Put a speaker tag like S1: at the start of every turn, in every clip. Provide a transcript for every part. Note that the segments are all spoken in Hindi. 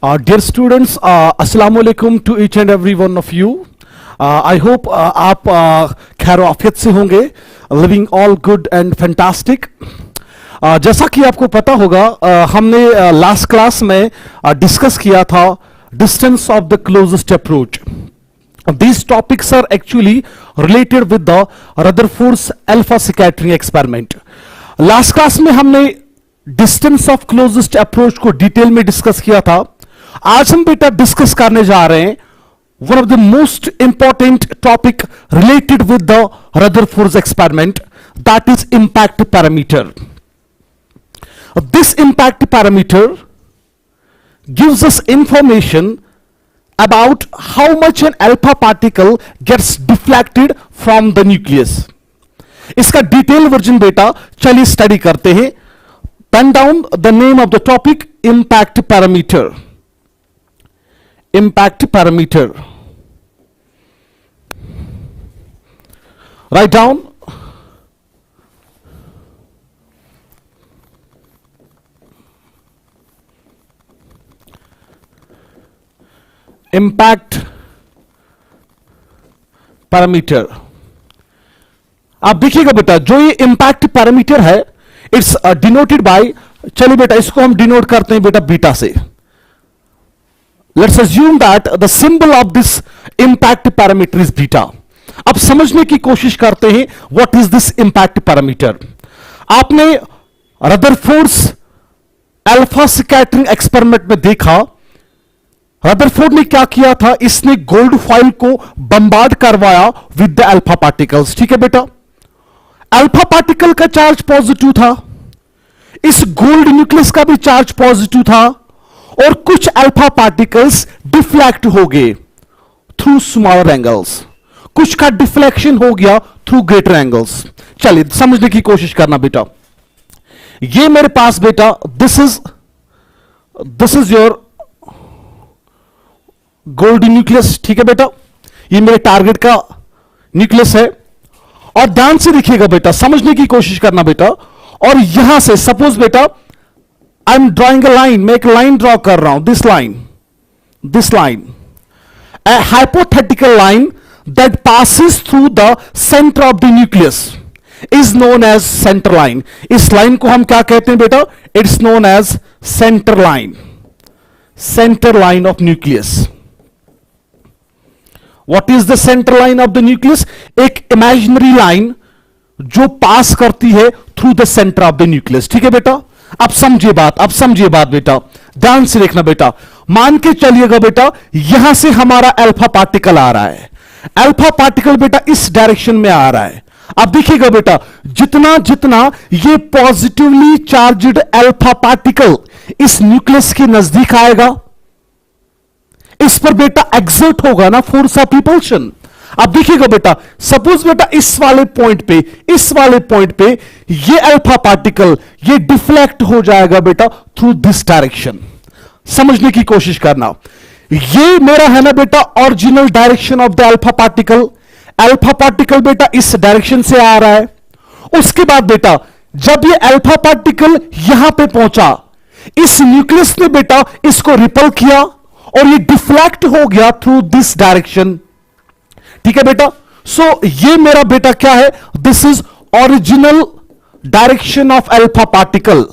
S1: Dear students, Assalamu alaikum to each and every one of you. I hope आप खैर आफियत से होंगे, living all good and fantastic. जैसा कि आपको पता होगा, हमने लास्ट क्लास में डिस्कस किया था distance of the closest approach. These topics are actually related with the Rutherford's alpha scattering experiment. Last class में हमने डिस्टेंस ऑफ क्लोजेस्ट अप्रोच को डिटेल में डिस्कस किया था। आज हम बेटा डिस्कस करने जा रहे हैं one of the most important topic related with the Rutherford's experiment, that is impact parameter. This impact parameter gives us information about how much an alpha particle gets deflected from the nucleus. इसका डिटेल वर्जन बेटा चलिए स्टडी करते हैं। Pen down the name of the topic, impact parameter. Impact parameter, write down impact parameter. आप देखिएगा बेटा, जो ये इंपैक्ट पैरामीटर है, इट्स डिनोटेड बाय, चलिए बेटा इसको हम डिनोट करते हैं बेटा बीटा से। Let's assume that the symbol of this impact parameter is beta. अब समझने की कोशिश करते हैं what is this impact parameter. आपने रदरफोर्ड्स अल्फा स्कैटरिंग एक्सपेरिमेंट में देखा, रदरफोर्ड ने क्या किया था, इसने गोल्ड फॉइल को बम्बार्ड करवाया विद द अल्फा पार्टिकल्स। ठीक है बेटा, अल्फा पार्टिकल का चार्ज पॉजिटिव था, इस गोल्ड न्यूक्लियस का भी चार्ज पॉजिटिव था, और कुछ अल्फा पार्टिकल्स डिफ्लेक्ट हो गए थ्रू स्मॉलर एंगल्स, कुछ का डिफ्लेक्शन हो गया थ्रू ग्रेटर एंगल्स। चलिए समझने की कोशिश करना बेटा। ये मेरे पास बेटा this is your gold nucleus. ठीक है बेटा, ये मेरे टारगेट का न्यूक्लियस है, और ध्यान से देखिएगा बेटा, समझने की कोशिश करना बेटा। और यहां से सपोज बेटा I am drawing a line, मैं एक लाइन ड्रॉ कर रहा हूं, this line a hypothetical line that passes through the center of the nucleus is known as center line. इस लाइन को हम क्या कहते हैं बेटा? It's known as center line of nucleus. What is the center line of the nucleus? एक imaginary line जो पास करती है through the centre of the nucleus. ठीक है बेटा, अब समझिए बात बेटा, ध्यान से देखना बेटा। मान के चलिएगा बेटा, यहां से हमारा अल्फा पार्टिकल आ रहा है, अल्फा पार्टिकल बेटा इस डायरेक्शन में आ रहा है। अब देखिएगा बेटा, जितना ये पॉजिटिवली चार्ज्ड अल्फा पार्टिकल इस न्यूक्लियस के नजदीक आएगा, इस पर बेटा एक्सर्ट होगा ना फोर्स ऑफ रिपल्शन। अब देखिएगा बेटा, सपोज बेटा इस वाले पॉइंट पे ये अल्फा पार्टिकल ये डिफ्लेक्ट हो जाएगा बेटा थ्रू दिस डायरेक्शन। समझने की कोशिश करना, ये मेरा है ना बेटा original direction of the alpha particle बेटा इस डायरेक्शन से आ रहा है। उसके बाद बेटा जब ये अल्फा पार्टिकल यहां पे पहुंचा, इस न्यूक्लियस ने बेटा इसको रिपल किया और ये डिफ्लेक्ट हो गया थ्रू दिस डायरेक्शन। ठीक है बेटा, सो ये मेरा बेटा क्या है, this is original direction of alpha particle,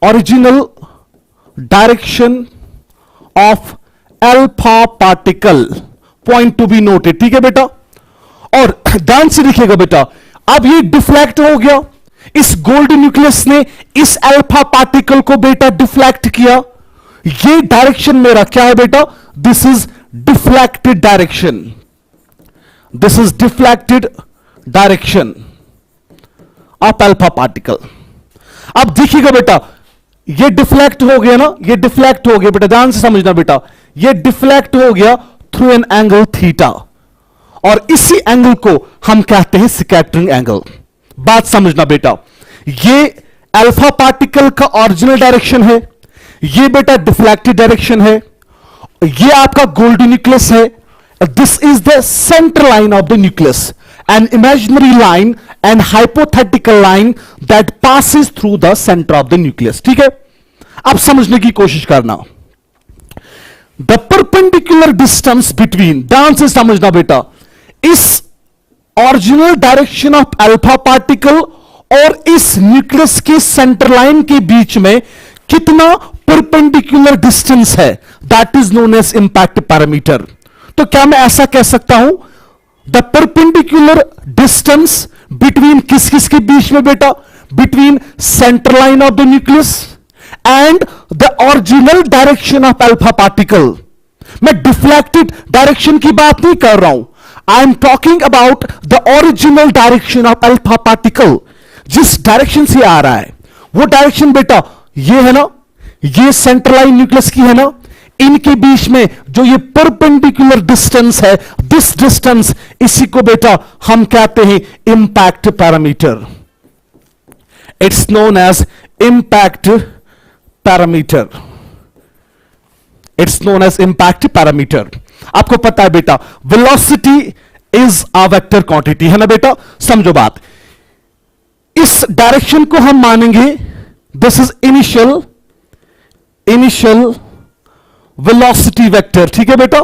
S1: original direction of alpha particle, point to be noted. ठीक है बेटा, और ध्यान से देखिएगा बेटा, अब ये डिफ्लेक्ट हो गया, इस गोल्ड न्यूक्लियस ने इस अल्फा पार्टिकल को बेटा डिफ्लेक्ट किया। ये डायरेक्शन मेरा क्या है बेटा, this is deflected direction of alpha particle. अब देखिएगा बेटा, ये डिफ्लेक्ट हो गया ना, ये डिफ्लेक्ट हो गया बेटा, ध्यान से समझना बेटा, ये डिफ्लेक्ट हो गया थ्रू एन एंगल थीटा, और इसी एंगल को हम कहते हैं स्कैटरिंग एंगल। बात समझना बेटा, ये अल्फा पार्टिकल का ओरिजिनल डायरेक्शन है, ये बेटा डिफ्लेक्टेड डायरेक्शन है, ये आपका गोल्ड न्यूक्लियस है, this is the centre line of the nucleus, an imaginary line and hypothetical line that passes through the centre of the nucleus. ठीक है, अब समझने की कोशिश करना, द परपेंडिकुलर डिस्टेंस बिटवीन, ध्यान से समझना बेटा, इस original direction of alpha particle और इस न्यूक्लियस के सेंटर लाइन के बीच में कितना परपेंडिकुलर डिस्टेंस है, that is known as impact parameter. तो क्या मैं ऐसा कह सकता हूं, द परपेंडिकुलर डिस्टेंस बिटवीन किस किस के बीच में बेटा, between centre line of the nucleus and the original direction of alpha particle. मैं डिफ्लेक्टेड डायरेक्शन की बात नहीं कर रहा हूं, I am talking about the original direction of alpha particle. जिस डायरेक्शन से आ रहा है वो डायरेक्शन बेटा ये है ना, ये सेंटर लाइन न्यूक्लियस की है ना, इनके बीच में जो ये परपेंडिकुलर डिस्टेंस है, दिस डिस्टेंस, इसी को बेटा हम कहते हैं impact parameter. It's known as impact parameter, it's known as impact parameter. आपको पता है बेटा velocity is a vector quantity, है ना बेटा, समझो बात। इस डायरेक्शन को हम मानेंगे this is initial velocity vector, ठीक है बेटा,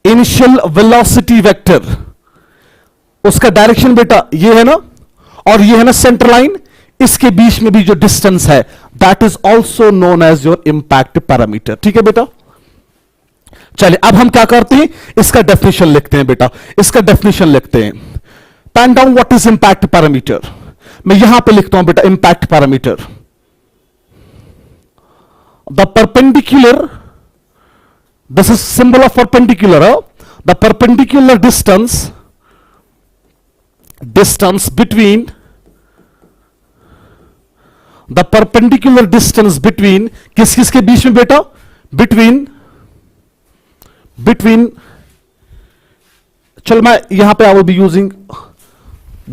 S1: इनिशियल वेलोसिटी वेक्टर, उसका डायरेक्शन बेटा ये है ना, और ये है ना सेंटर लाइन, इसके बीच में भी जो डिस्टेंस है that is also known as your impact parameter, ठीक है बेटा। चलिए अब हम क्या करते हैं, इसका डेफिनेशन लिखते हैं बेटा, इसका डेफिनेशन लिखते हैं। Pen down what is impact parameter, मैं यहां पे लिखता हूं बेटा impact parameter, the perpendicular, this is symbol of perpendicular, the perpendicular distance between, the perpendicular distance between किस किस के बीच में बेटा, बिटवीन चल मैं यहां पे आई will be using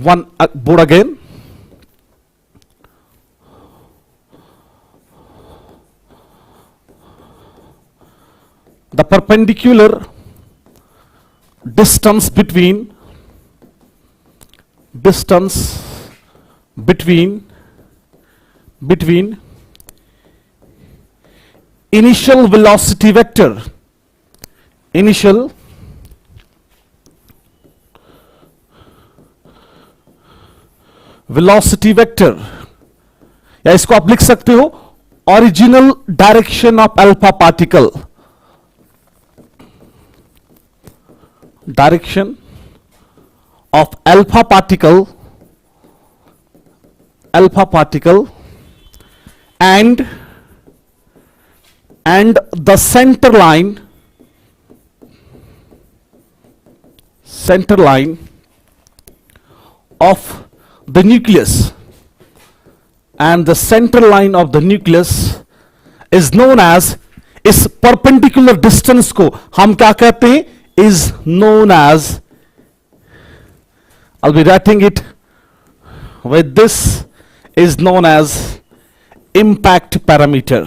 S1: one board again, the perpendicular distance between initial velocity vector, initial velocity vector, या इसको आप लिख सकते हो original direction of alpha particle, direction of alpha particle and the center line of the nucleus, and the center line of the nucleus is known as, इस perpendicular distance को हम क्या कहते हैं, is known as, I'll be writing it with this, is known as impact parameter.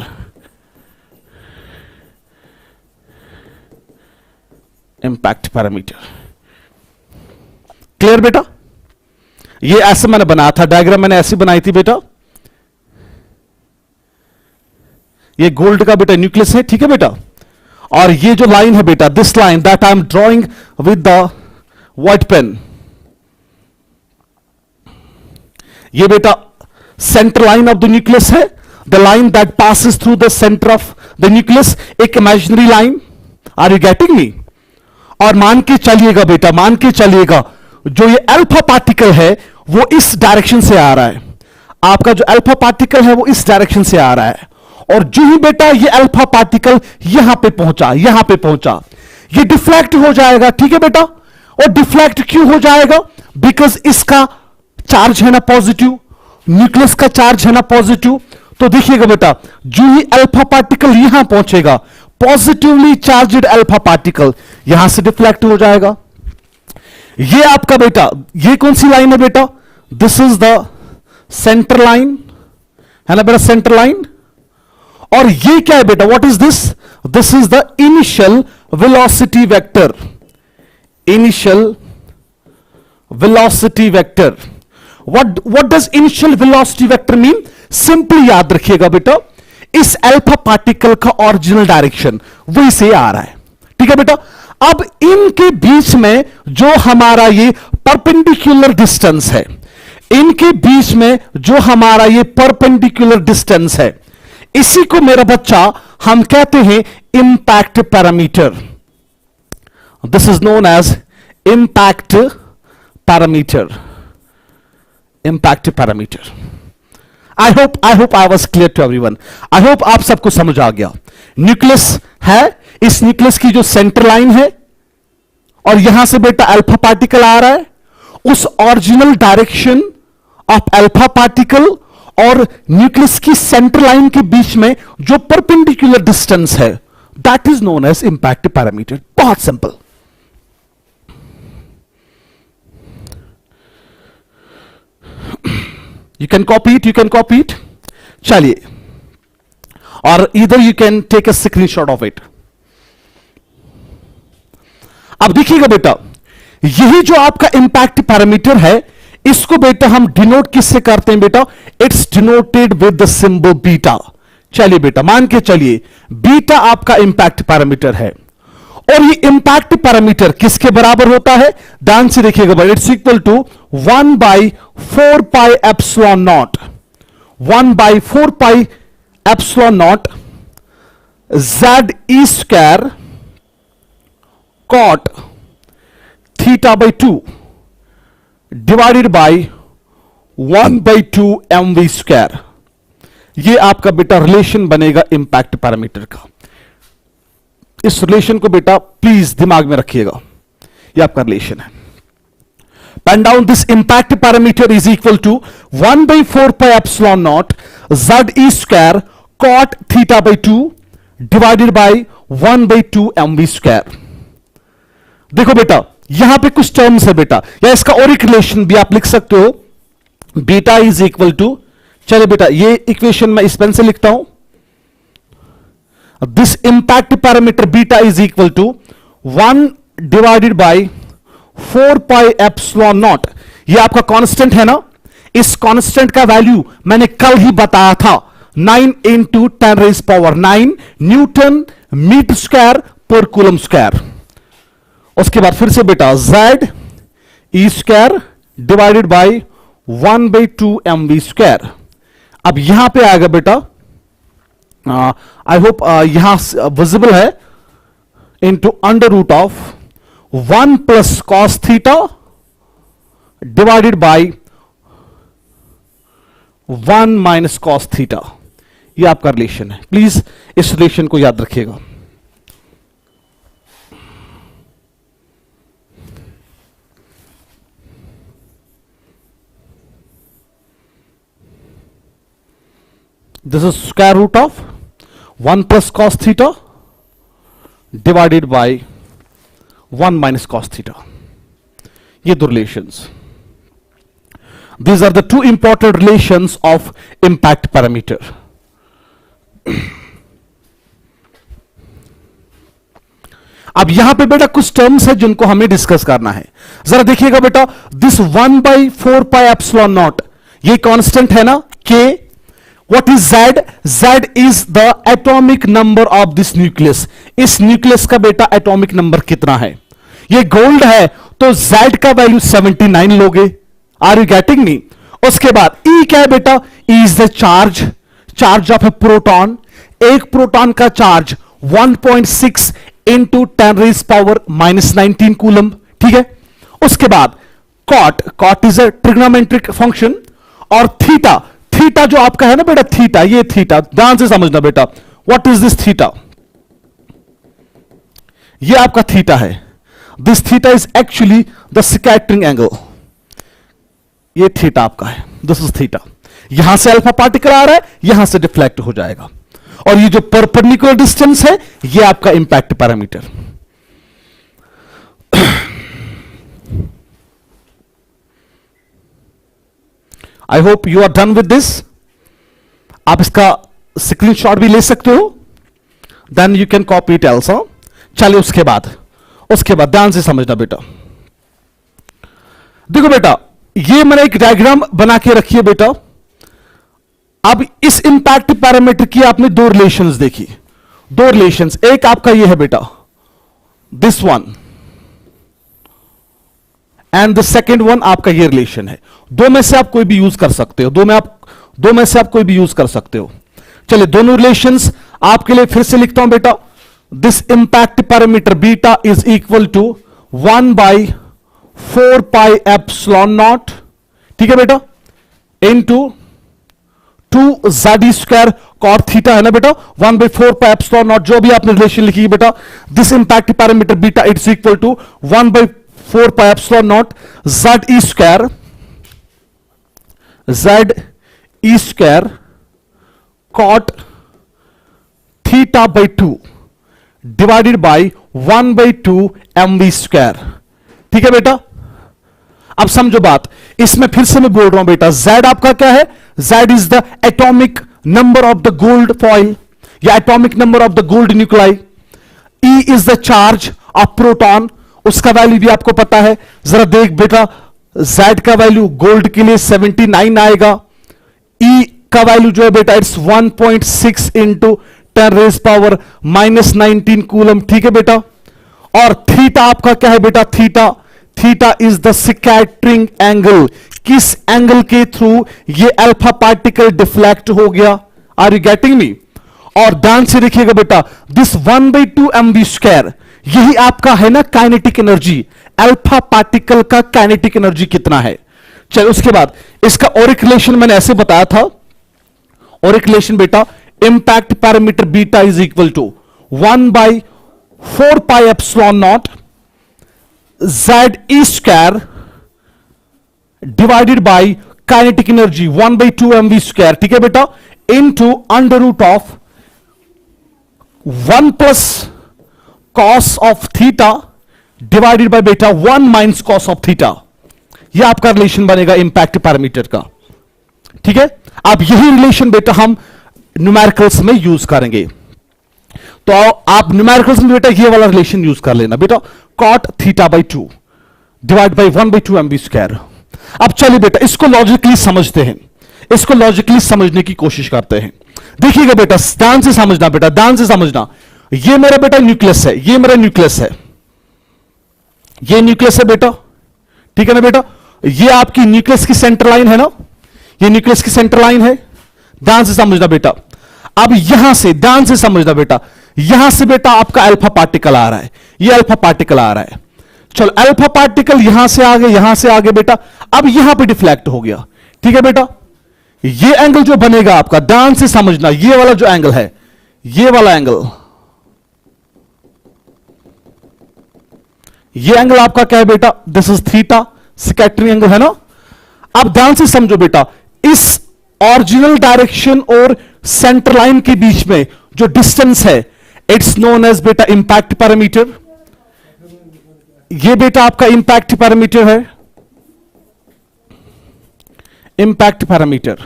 S1: Impact parameter. Clear बेटा, ये ऐसे मैंने बनाया था, डायग्राम मैंने ऐसी बनाई थी बेटा, ये गोल्ड का बेटा न्यूक्लियस है, ठीक है बेटा, और ये जो लाइन है बेटा, this line that I am drawing with the white pen, ये बेटा centre line of the nucleus है, the line that passes through the centre of the nucleus, एक imaginary line, are you getting me. और मान के चलिएगा बेटा, मान के चलिएगा जो ये अल्फा पार्टिकल है वो इस डायरेक्शन से आ रहा है, आपका जो अल्फा पार्टिकल है वो इस डायरेक्शन से आ रहा है, और जो ही बेटा ये अल्फा पार्टिकल यहां पे पहुंचा, ये डिफ्लेक्ट हो जाएगा, ठीक है बेटा। और डिफ्लेक्ट क्यों हो जाएगा, बिकॉज इसका चार्ज है ना पॉजिटिव, न्यूक्लियस का चार्ज है ना पॉजिटिव, तो देखिएगा बेटा जो ही अल्फा पार्टिकल यहां पहुंचेगा, पॉजिटिवली चार्ज्ड अल्फा पार्टिकल यहां से डिफ्लेक्ट हो जाएगा। ये आपका बेटा, ये कौन सी लाइन है बेटा, this is the centre line, है ना बेटा, सेंटर लाइन। और ये क्या है बेटा, what is this, this is the initial velocity vector, initial velocity vector. what does initial velocity vector mean, simply याद रखिएगा बेटा, इस अल्फा पार्टिकल का ओरिजिनल डायरेक्शन वही से आ रहा है। ठीक है बेटा, अब इनके बीच में जो हमारा ये परपेंडिकुलर डिस्टेंस है, इनके बीच में जो हमारा ये परपेंडिकुलर डिस्टेंस है, इसी को मेरा बच्चा हम कहते हैं impact parameter. This is known as impact parameter. Impact parameter. I hope I was clear to everyone. I hope आप सबको समझ आ गया। न्यूक्लियस है, इस न्यूक्लियस की जो सेंटर लाइन है और यहां से बेटा अल्फा पार्टिकल आ रहा है, उस original direction of alpha particle और न्यूक्लियस की सेंटर लाइन के बीच में जो परपेंडिकुलर डिस्टेंस है, that is known as impact parameter. बहुत simple. You can copy it. चलिए, और either you can take a screenshot of it. अब देखिएगा बेटा, यही जो आपका इंपैक्ट पैरामीटर है, इसको बेटा हम डिनोट किससे करते हैं बेटा? It's denoted with the symbol beta. चलिए बेटा, मान के चलिए बीटा आपका इंपैक्ट पैरामीटर है, और ये इंपैक्ट पैरामीटर किसके बराबर होता है? ध्यान से देखिएगा भाई, it's equal to 1/4 pi epsilon naught, 1/4 pi epsilon naught Z E square cot θ/2 divided by 1/2 mv square. ये आपका बेटा रिलेशन बनेगा इंपैक्ट पैरामीटर का। इस रिलेशन को बेटा प्लीज दिमाग में रखिएगा, ये आपका रिलेशन है। Pen down, this impact parameter is equal to 1/4 pi epsilon naught Z E square cot θ/2 divided by 1/2 mv square. देखो बेटा, यहां पे कुछ टर्म्स है बेटा, या इसका और एक रिलेशन भी आप लिख सकते हो, बीटा इज इक्वल टू, चलिए बेटा ये इक्वेशन मैं इस पेन से लिखता हूं, this impact parameter beta is equal to 1 divided by 4 pi epsilon naught. ये आपका कांस्टेंट है ना, इस कांस्टेंट का वैल्यू मैंने कल ही बताया था, 9 इंटू 10⁻⁹ न्यूटन मीटर स्क्वायर पर कूलम स्क्वायर। उसके बाद फिर से बेटा Z E square divided by 1/2 mv square. अब यहां पे आएगा बेटा, आई होप यहां विजिबल है, into under root of 1 plus cos theta divided by 1 minus cos theta. ये आपका रिलेशन है, प्लीज इस रिलेशन को याद रखिएगा। This is square root of 1 plus cos theta divided by 1 minus cos theta. ये दो relations. These are the two important relations of impact parameter. अब यहां पे बेटा कुछ टर्म्स है जिनको हमें डिस्कस करना है। जरा देखिएगा बेटा, दिस 1/4 पाई एप्सिलॉन नॉट, ये कांस्टेंट है ना k। What is Z? Z is the atomic number of this nucleus. इस न्यूक्लियस का बेटा एटॉमिक नंबर कितना है? ये गोल्ड है तो Z का वैल्यू 79 लोगे। Are you getting me? उसके बाद E क्या है बेटा? E is the charge of a proton. एक प्रोटॉन का चार्ज 1.6 इंटू 10⁻⁻19 कूलम। ठीक है, उसके बाद cot is a trigonometric function, और थीटा जो आपका है ना बेटा, थीटा, ये थीटा ध्यान से समझना बेटा, व्हाट इज दिस थीटा? ये आपका थीटा है। This theta is actually the scattering angle. ये थीटा आपका है, दिस इज थीटा। यहां से अल्फा पार्टिकल आ रहा है, यहां से डिफ्लेक्ट हो जाएगा, और ये जो परपेंडिकुलर डिस्टेंस है, ये आपका impact parameter. I hope you are done with this. आप इसका स्क्रीनशॉट भी ले सकते हो, then you can copy it also. चलिए उसके बाद ध्यान से समझना बेटा। देखो बेटा, ये मैंने एक डायग्राम बना के रखी है बेटा, अब इस इंपैक्ट पैरामीटर की आपने दो रिलेशंस देखी, दो रिलेशंस, एक आपका ये है बेटा this one and the second one आपका ये रिलेशन है। दो में से आप कोई भी यूज कर सकते हो, दो में से आप कोई भी यूज कर सकते हो। चलिए दोनों रिलेशंस आपके लिए फिर से लिखता हूं बेटा। This impact parameter beta is equal to 1/4 pi epsilon naught, ठीक है बेटा, इनटू 2 स्क्वायर कॉट थीटा है ना बेटा, 1/4 पाई एप्सिलॉन नॉट, जो भी आपने रिलेशन लिखी है बेटा। This impact parameter beta it's equal to 1/4 pi epsilon naught Z E square cot theta by 2 divided by 1/2 mv square, ठीक है बेटा। अब समझो बात, इसमें फिर से मैं बोल रहा हूं बेटा, Z आपका क्या है, Z is the atomic number of the gold foil या atomic number of the gold nuclei. E is the charge of proton, उसका वैल्यू भी आपको पता है। जरा देख बेटा, Z का वैल्यू गोल्ड के लिए 79 आएगा, E का वैल्यू जो है बेटा इट्स 1.6 इंटू 10⁻⁻19 कूलम, ठीक है बेटा। और थीटा आपका क्या है बेटा, theta is the scattering angle, किस एंगल के थ्रू ये अल्फा पार्टिकल डिफ्लेक्ट हो गया। Are you getting me? और ध्यान से देखिएगा बेटा, दिस 1/2 mv स्क्वायर, यही आपका है ना काइनेटिक एनर्जी, अल्फा पार्टिकल का काइनेटिक एनर्जी कितना है। चलो उसके बाद इसका और एक रिलेशन मैंने ऐसे बताया था, और एक रिलेशन बेटा, impact parameter beta is equal to 1/4 pi epsilon naught ZE square divided by kinetic energy 1/2 mv square, ठीक है बेटा, into under root of 1 plus cos of theta divided by बेटा 1 माइनस कॉस ऑफ थीटा। यह आपका रिलेशन बनेगा इंपैक्ट पैरामीटर का, ठीक है। अब यही रिलेशन बेटा हम न्यूमेरिकल्स में यूज करेंगे, तो आप न्यूमेरिकल्स में बेटा ये वाला रिलेशन यूज कर लेना बेटा, cot theta by 2 divide by 1/2 mv square. अब चलिए बेटा इसको लॉजिकली समझते हैं, इसको लॉजिकली समझने की कोशिश करते हैं। देखिएगा बेटा, ध्यान से समझना बेटा, ध्यान से समझना। ये मेरा बेटा न्यूक्लियस है, ये मेरा न्यूक्लियस है, ये न्यूक्लियस है बेटा, ठीक है ना बेटा। ये आपकी न्यूक्लियस की सेंटर लाइन है ना, ये न्यूक्लियस की सेंटर लाइन है, ध्यान से समझना बेटा। अब यहां से ध्यान से समझना बेटा, यहां से बेटा आपका अल्फा पार्टिकल आ रहा है, ये अल्फा पार्टिकल आ रहा है। चलो अल्फा पार्टिकल यहां से आगे, यहां से आगे बेटा, अब यहां पे डिफ्लेक्ट हो गया, ठीक है बेटा। ये एंगल जो बनेगा आपका, ध्यान से समझना, ये वाला जो एंगल है, ये वाला एंगल, ये एंगल आपका क्या है बेटा, this is theta, scattering angle है ना। अब ध्यान से समझो बेटा, इस ओरिजिनल डायरेक्शन और सेंटर लाइन के बीच में जो डिस्टेंस है, इट्स नोन एज बेटा इंपैक्ट पैरामीटर। ये बेटा आपका इंपैक्ट पैरामीटर है, इंपैक्ट पैरामीटर।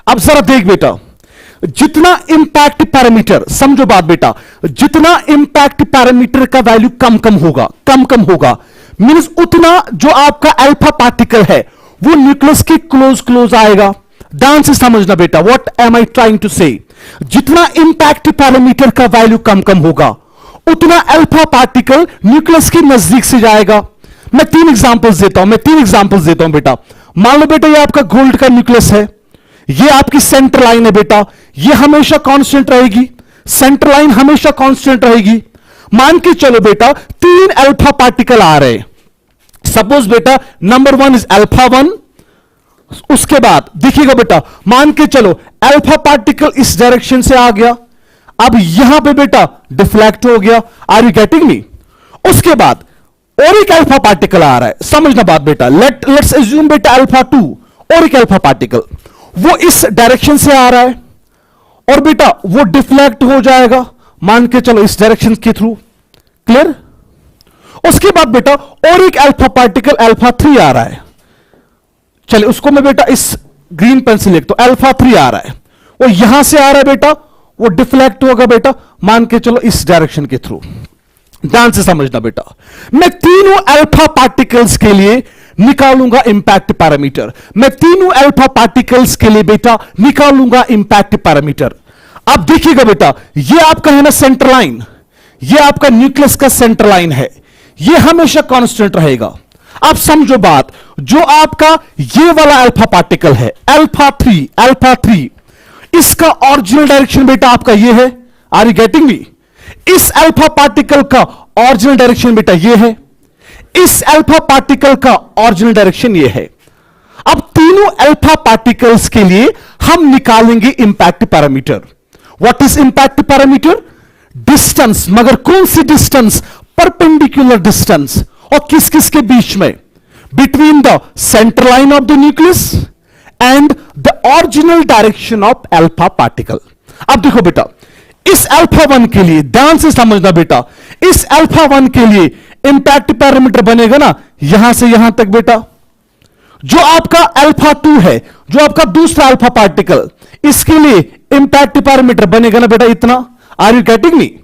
S1: अब जरा देख बेटा, जितना इंपैक्ट पैरामीटर, समझो बात बेटा, जितना इंपैक्ट पैरामीटर का वैल्यू कम कम होगा, मींस उतना जो आपका अल्फा पार्टिकल है वो न्यूक्लियस के क्लोज आएगा। ध्यान से समझना बेटा, what am I trying to say, जितना इंपैक्ट पैरामीटर का वैल्यू कम होगा, उतना अल्फा पार्टिकल न्यूक्लियस के नजदीक से जाएगा। मैं तीन एग्जांपल्स देता हूं बेटा। मान लो बेटा ये आपका गोल्ड का न्यूक्लियस है, ये आपकी सेंटर लाइन है बेटा, ये हमेशा कांस्टेंट रहेगी, सेंटर लाइन हमेशा कांस्टेंट रहेगी। मान के चलो बेटा 3 अल्फा पार्टिकल आ रहे हैं, सपोज बेटा नंबर 1 इज अल्फा 1, उसके बाद देखिएगा बेटा, मान के चलो अल्फा पार्टिकल इस डायरेक्शन से आ गया, अब यहां पे बेटा डिफ्लेक्ट हो गया। Are you getting me? उसके बाद और एक अल्फा पार्टिकल आ रहा है, समझना बात बेटा, लेट्स एज्यूम बेटा अल्फा 2, और एक अल्फा पार्टिकल वो इस डायरेक्शन से आ रहा है और बेटा वो डिफ्लेक्ट हो जाएगा, मान के चलो इस डायरेक्शन के थ्रू, क्लियर। उसके बाद बेटा और एक अल्फा पार्टिकल अल्फा 3 आ रहा है, चलिए उसको मैं बेटा इस ग्रीन पेन से लिखता हूं, अल्फा 3 आ रहा है, वो यहां से आ रहा है बेटा, वो डिफ्लेक्ट होगा बेटा, मान के चलो इस डायरेक्शन के थ्रू। ध्यान से समझना बेटा, मैं तीनों अल्फा पार्टिकल्स के लिए निकालूंगा इंपैक्ट पैरामीटर। मैं तीनों अल्फा पार्टिकल्स के लिए बेटा निकालूंगा इंपैक्ट पैरामीटर। अब देखिएगा बेटा, ये आपका है ना सेंटर लाइन, ये आपका न्यूक्लियस का सेंटर लाइन है, ये हमेशा कांस्टेंट रहेगा। अब समझो बात, जो आपका ये वाला अल्फा पार्टिकल है अल्फा 3, इसका ओरिजिनल डायरेक्शन बेटा आपका ये है। Are you getting me? इस अल्फा पार्टिकल का ओरिजिनल डायरेक्शन बेटा ये है, इस अल्फा पार्टिकल का ओरिजिनल डायरेक्शन ये है। अब तीनों अल्फा पार्टिकल्स के लिए हम निकालेंगे impact parameter. What is impact parameter? Distance, मगर कौन सी डिस्टेंस? Perpendicular distance. और किस किस के बीच में? Between the centre line of the nucleus and the original direction of alpha particle. अब देखो बेटा, इस अल्फा 1 के लिए ध्यान से समझना बेटा, इस अल्फा 1 के लिए इंपैक्ट पैरामीटर बनेगा ना यहां से यहां तक बेटा। जो आपका अल्फा 2 है, जो आपका दूसरा अल्फा पार्टिकल, इसके लिए इंपैक्ट पैरामीटर बनेगा ना बेटा इतना। Are you getting me?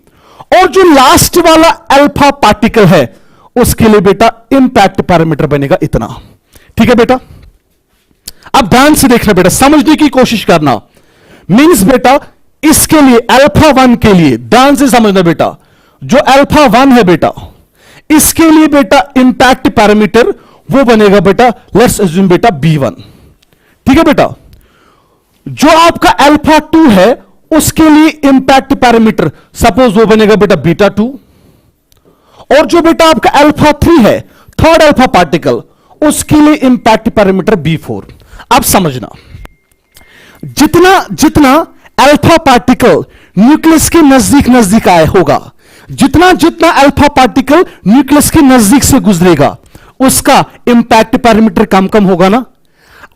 S1: और जो लास्ट वाला अल्फा पार्टिकल है उसके लिए बेटा इंपैक्ट पैरामीटर बनेगा इतना। ठीक है बेटा? अब ध्यान से देखना बेटा, समझने की कोशिश करना। मींस बेटा इसके लिए अल्फा 1 के लिए ध्यान से समझना बेटा, जो अल्फा 1 है बेटा इसके लिए बेटा इंपैक्ट पैरामीटर वो बनेगा बेटा, लेट्स अज्यूम बेटा B1। ठीक है बेटा? जो आपका अल्फा 2 है उसके लिए इंपैक्ट पैरामीटर सपोज वो बनेगा बेटा बीटा 2। और जो बेटा आपका अल्फा 3 है, थर्ड अल्फा पार्टिकल, उसके लिए इंपैक्ट पैरामीटर B4। अब समझना, जितना जितना अल्फा पार्टिकल न्यूक्लियस के नजदीक नजदीक आए होगा, जितना जितना अल्फा पार्टिकल न्यूक्लियस के नजदीक से गुजरेगा उसका इंपैक्ट पैरामीटर कम कम होगा ना।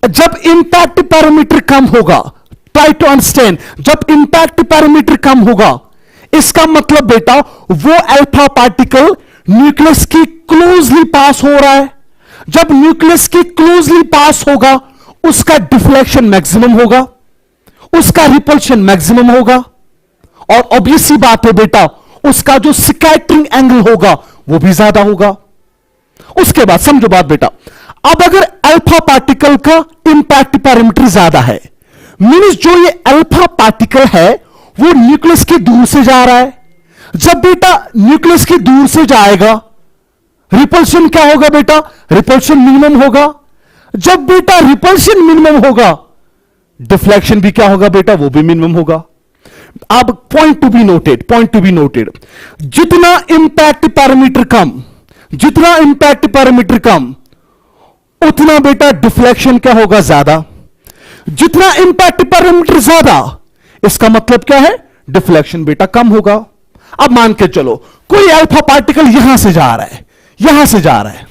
S1: जब इंपैक्ट पैरामीटर कम होगा, ट्राई टू अंडरस्टैंड, जब इंपैक्ट पैरामीटर कम होगा इसका मतलब बेटा वो अल्फा पार्टिकल न्यूक्लियस की क्लोजली पास हो रहा है। जब न्यूक्लियस की क्लोजली पास होगा उसका डिफ्लेक्शन मैक्सिमम होगा, उसका रिपल्शन मैक्सिमम होगा, और ऑब्वियस सी बात है बेटा उसका जो स्कैटरिंग एंगल होगा वो भी ज्यादा होगा। उसके बाद समझो बात बेटा, अब अगर अल्फा पार्टिकल का इंपैक्ट पैरामीटर ज्यादा है, मींस जो ये अल्फा पार्टिकल है वो न्यूक्लियस के दूर से जा रहा है। जब बेटा न्यूक्लियस के दूर से जाएगा रिपल्शन क्या होगा बेटा? रिपल्शन मिनिमम होगा। जब बेटा रिपल्शन मिनिमम होगा डिफ्लेक्शन भी क्या होगा बेटा? वो भी मिनिमम होगा। अब point to be noted, point to be noted, जितना इंपैक्ट पैरामीटर कम, जितना इंपैक्ट पैरामीटर कम उतना बेटा डिफ्लेक्शन क्या होगा? ज्यादा। जितना इंपैक्ट पैरामीटर ज्यादा इसका मतलब क्या है? डिफ्लेक्शन बेटा कम होगा। अब मान के चलो कोई अल्फा पार्टिकल यहां से जा रहा है, यहां से जा रहा है,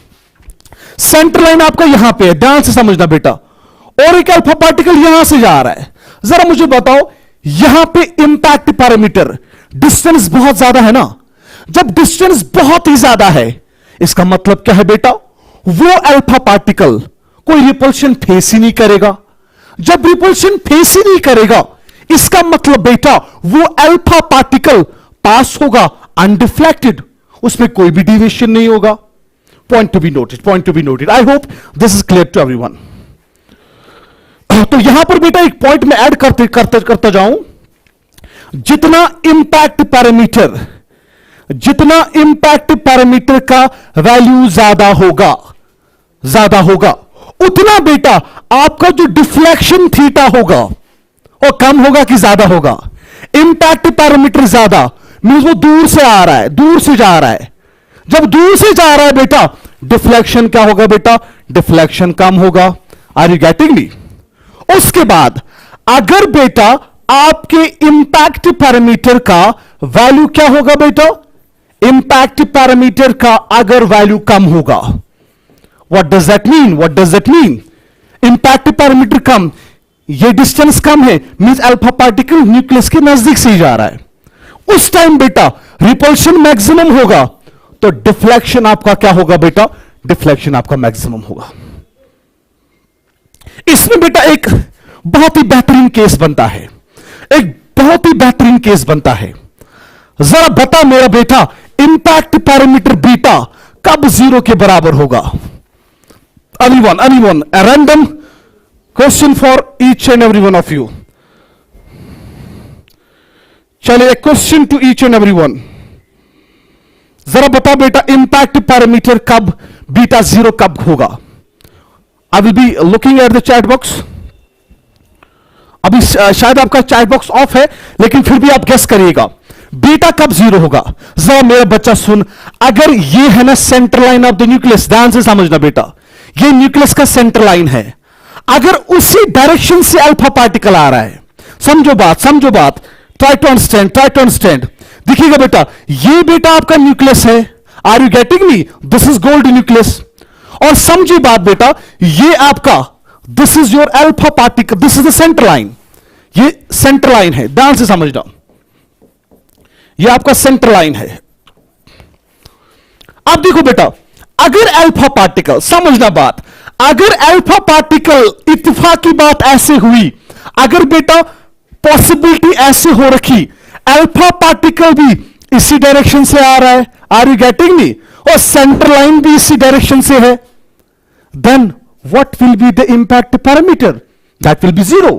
S1: सेंटर लाइन आपका यहां पे है, ध्यान से समझना बेटा, और एक अल्फा पार्टिकल यहां से जा रहा है। जरा मुझे बताओ, यहां पे इंपैक्ट पैरामीटर डिस्टेंस बहुत ज्यादा है ना। जब डिस्टेंस बहुत ही ज्यादा है इसका मतलब क्या है बेटा? वो अल्फा पार्टिकल कोई रिपल्शन फेस ही नहीं करेगा। जब रिपल्शन फेस ही नहीं करेगा इसका मतलब बेटा वो अल्फा पार्टिकल पास होगा अनडिफ्लेक्टेड, उसमें कोई भी डिविएशन नहीं होगा। Point to be noted, point to be noted. I hope this is clear to everyone. तो यहां पर बेटा एक पॉइंट में ऐड करते करते करता जाऊं, जितना इंपैक्ट पैरामीटर, जितना इंपैक्ट पैरामीटर का वैल्यू ज्यादा होगा, ज्यादा होगा, उतना बेटा आपका जो डिफ्लेक्शन थीटा होगा वो कम होगा कि ज्यादा होगा? इंपैक्ट पैरामीटर ज्यादा मींस वो दूर से आ रहा है, दूर से जा रहा है। जब दूर से जा रहा है बेटा डिफ्लेक्शन क्या होगा बेटा? डिफ्लेक्शन कम होगा। Are you getting me? उसके बाद अगर बेटा आपके इंपैक्ट पैरामीटर का वैल्यू क्या होगा बेटा? इंपैक्ट पैरामीटर का अगर वैल्यू कम होगा, what does that mean? What does that mean? Impact parameter कम, ये डिस्टेंस कम है, मींस अल्फा पार्टिकल न्यूक्लियस के नजदीक से ही जा रहा है। उस टाइम बेटा रिपल्शन मैक्सिमम होगा, तो डिफ्लेक्शन आपका क्या होगा बेटा? डिफ्लेक्शन आपका मैक्सिमम होगा। इसमें बेटा एक बहुत ही बेहतरीन केस बनता है, एक बहुत ही बेहतरीन केस बनता है। जरा बता मेरा बेटा, इंपैक्ट पैरामीटर बीटा कब 0 के बराबर होगा? anyone, a random question for each and every one of you. चलिए, एक question to each and every one. जरा बता बेटा, इंपैक्ट पैरामीटर कब बीटा जीरो कब होगा? I will be looking at the chat box. अभी शायद आपका चैट बॉक्स ऑफ है, लेकिन फिर भी आप गेस करिएगा बीटा कब जीरो होगा. जरा मेरा बच्चा सुन, अगर ये है ना centre line of the nucleus, ध्यान से समझना बेटा, ये न्यूक्लियस का सेंटर लाइन है. अगर उसी डायरेक्शन से अल्फा पार्टिकल आ रहा है, समझो बात, ट्राई टू अंडरस्टैंड. देखिएगा बेटा, ये बेटा आपका न्यूक्लियस है. Are you getting me? This is gold nucleus. और समझिए बात बेटा, ये आपका, this is your alpha particle, this is the centre line. ये सेंटर लाइन है, ध्यान से समझना, ये आपका सेंटर लाइन है. अब देखो बेटा, अगर अल्फा पार्टिकल, समझना बात, अगर अल्फा पार्टिकल, इत्तेफाक की बात ऐसे हुई, अगर बेटा पॉसिबिलिटी ऐसे हो रखी, अल्फा पार्टिकल भी इसी डायरेक्शन से आ रहा है, आर यू गेटिंग मी, और सेंटर लाइन भी इसी डायरेक्शन से है, then what will be the impact parameter? That will be zero.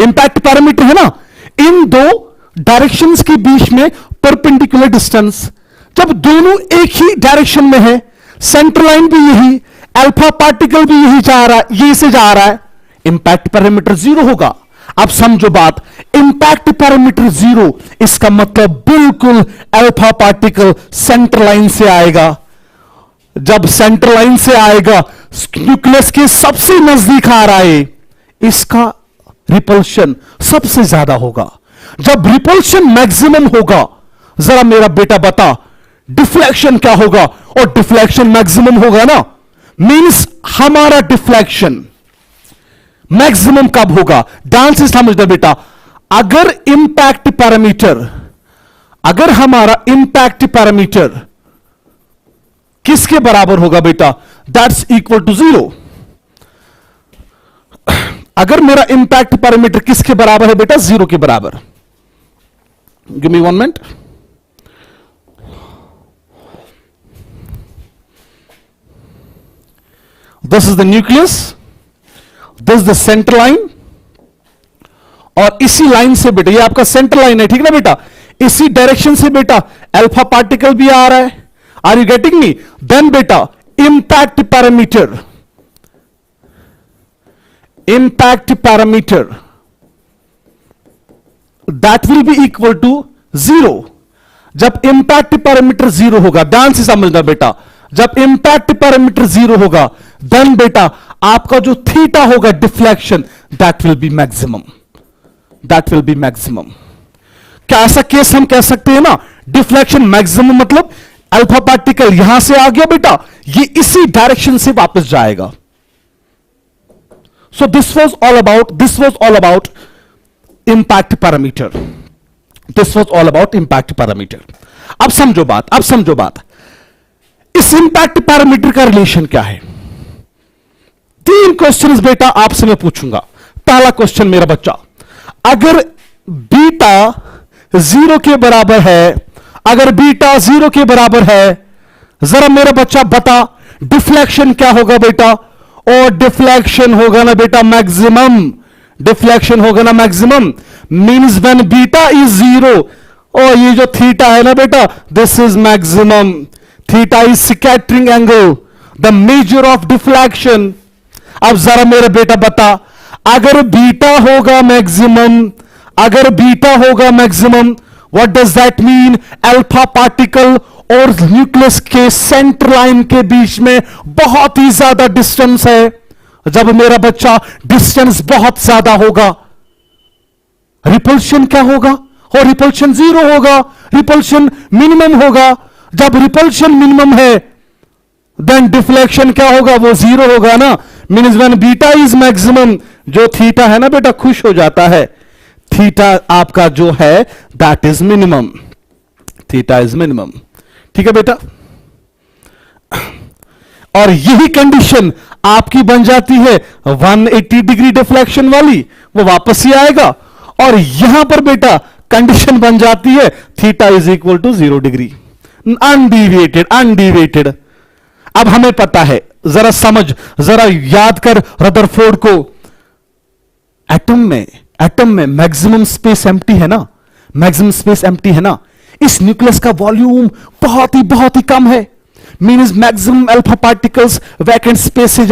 S1: Impact parameter है ना, इन दो डायरेक्शंस के बीच में परपेंडिकुलर डिस्टेंस. जब दोनों एक ही डायरेक्शन में है, सेंटर लाइन भी यही, अल्फा पार्टिकल भी यही जा रहा है, यही से जा रहा है, इंपैक्ट पैरामीटर जीरो होगा. अब समझो बात, इंपैक्ट पैरामीटर जीरो, इसका मतलब बिल्कुल अल्फा पार्टिकल सेंटर लाइन से आएगा. जब सेंटर लाइन से आएगा, न्यूक्लियस के सबसे नजदीक आ रहा है, इसका रिपल्शन सबसे ज्यादा होगा. जब रिपल्शन मैक्सिमम होगा, जरा मेरा बेटा बता, डिफ्लेक्शन क्या होगा? और डिफ्लेक्शन मैक्सिमम होगा ना, मींस हमारा डिफ्लेक्शन मैक्सिमम कब होगा? ध्यान से समझना बेटा, अगर इंपैक्ट पैरामीटर, अगर हमारा इंपैक्ट पैरामीटर किसके बराबर होगा बेटा? That's equal to zero. अगर मेरा इंपैक्ट पैरामीटर किसके बराबर है बेटा? जीरो के बराबर. Give me 1 minute. This is the nucleus, this is the centre line, और इसी लाइन से बेटा, ये आपका सेंटर लाइन है, ठीक ना बेटा, इसी डायरेक्शन से बेटा अल्फा पार्टिकल भी आ रहा है. Are you getting me? Then बेटा impact parameter, that will be equal to zero. जब इंपैक्ट पैरामीटर जीरो होगा, ध्यान से समझना बेटा, जब इंपैक्ट पैरामीटर जीरो होगा, देन बेटा आपका जो थीटा होगा deflection, that will be maximum. क्या ऐसा केस हम कह सकते हैं ना, डिफ्लेक्शन मैक्सिमम मतलब अल्फा पार्टिकल यहां से आ गया बेटा, ये इसी डायरेक्शन से वापस जाएगा. So this was all about impact parameter. अब समझो बात, इस इंपैक्ट पैरामीटर का रिलेशन क्या है? 3 क्वेश्चंस बेटा आपसे मैं पूछूंगा. पहला क्वेश्चन मेरा बच्चा, अगर बीटा 0 के बराबर है, अगर बीटा 0 के बराबर है, जरा मेरा बच्चा बता डिफ्लेक्शन क्या होगा बेटा? और डिफ्लेक्शन होगा ना बेटा मैक्सिमम. डिफ्लेक्शन होगा ना maximum, means when beta is 0, और ये जो थीटा है ना बेटा, this is maximum. Theta is scattering angle, the measure of deflection. अब जरा मेरा बेटा बता, अगर बीटा होगा maximum, what does that mean? Alpha particle और न्यूक्लियस के सेंटर लाइन के बीच में बहुत ही ज्यादा डिस्टेंस है. जब मेरा बच्चा डिस्टेंस बहुत ज्यादा होगा, रिपल्शन क्या होगा? और रिपल्शन जीरो होगा, रिपल्शन मिनिमम होगा. जब रिपल्शन मिनिमम है, देन डिफ्लेक्शन क्या होगा? वो जीरो होगा ना. Means when beta is maximum, जो थीटा है ना बेटा खुश हो जाता है, थीटा आपका जो है दैट इज मिनिमम. ठीक है बेटा, और यही कंडीशन आपकी बन जाती है 180 डिग्री डिफ्लेक्शन वाली, वो वापस ही आएगा. और यहां पर बेटा कंडीशन बन जाती है theta is equal to 0 degree, undeviated. अब हमें पता है, जरा समझ, जरा याद कर रदरफोर्ड को। एटम में मैक्सिमम स्पेस एम्प्टी है ना, मैक्सिमम स्पेस एम्प्टी है ना। इस न्यूक्लियस का वॉल्यूम बहुत ही कम है। Means maximum alpha particles vacant space से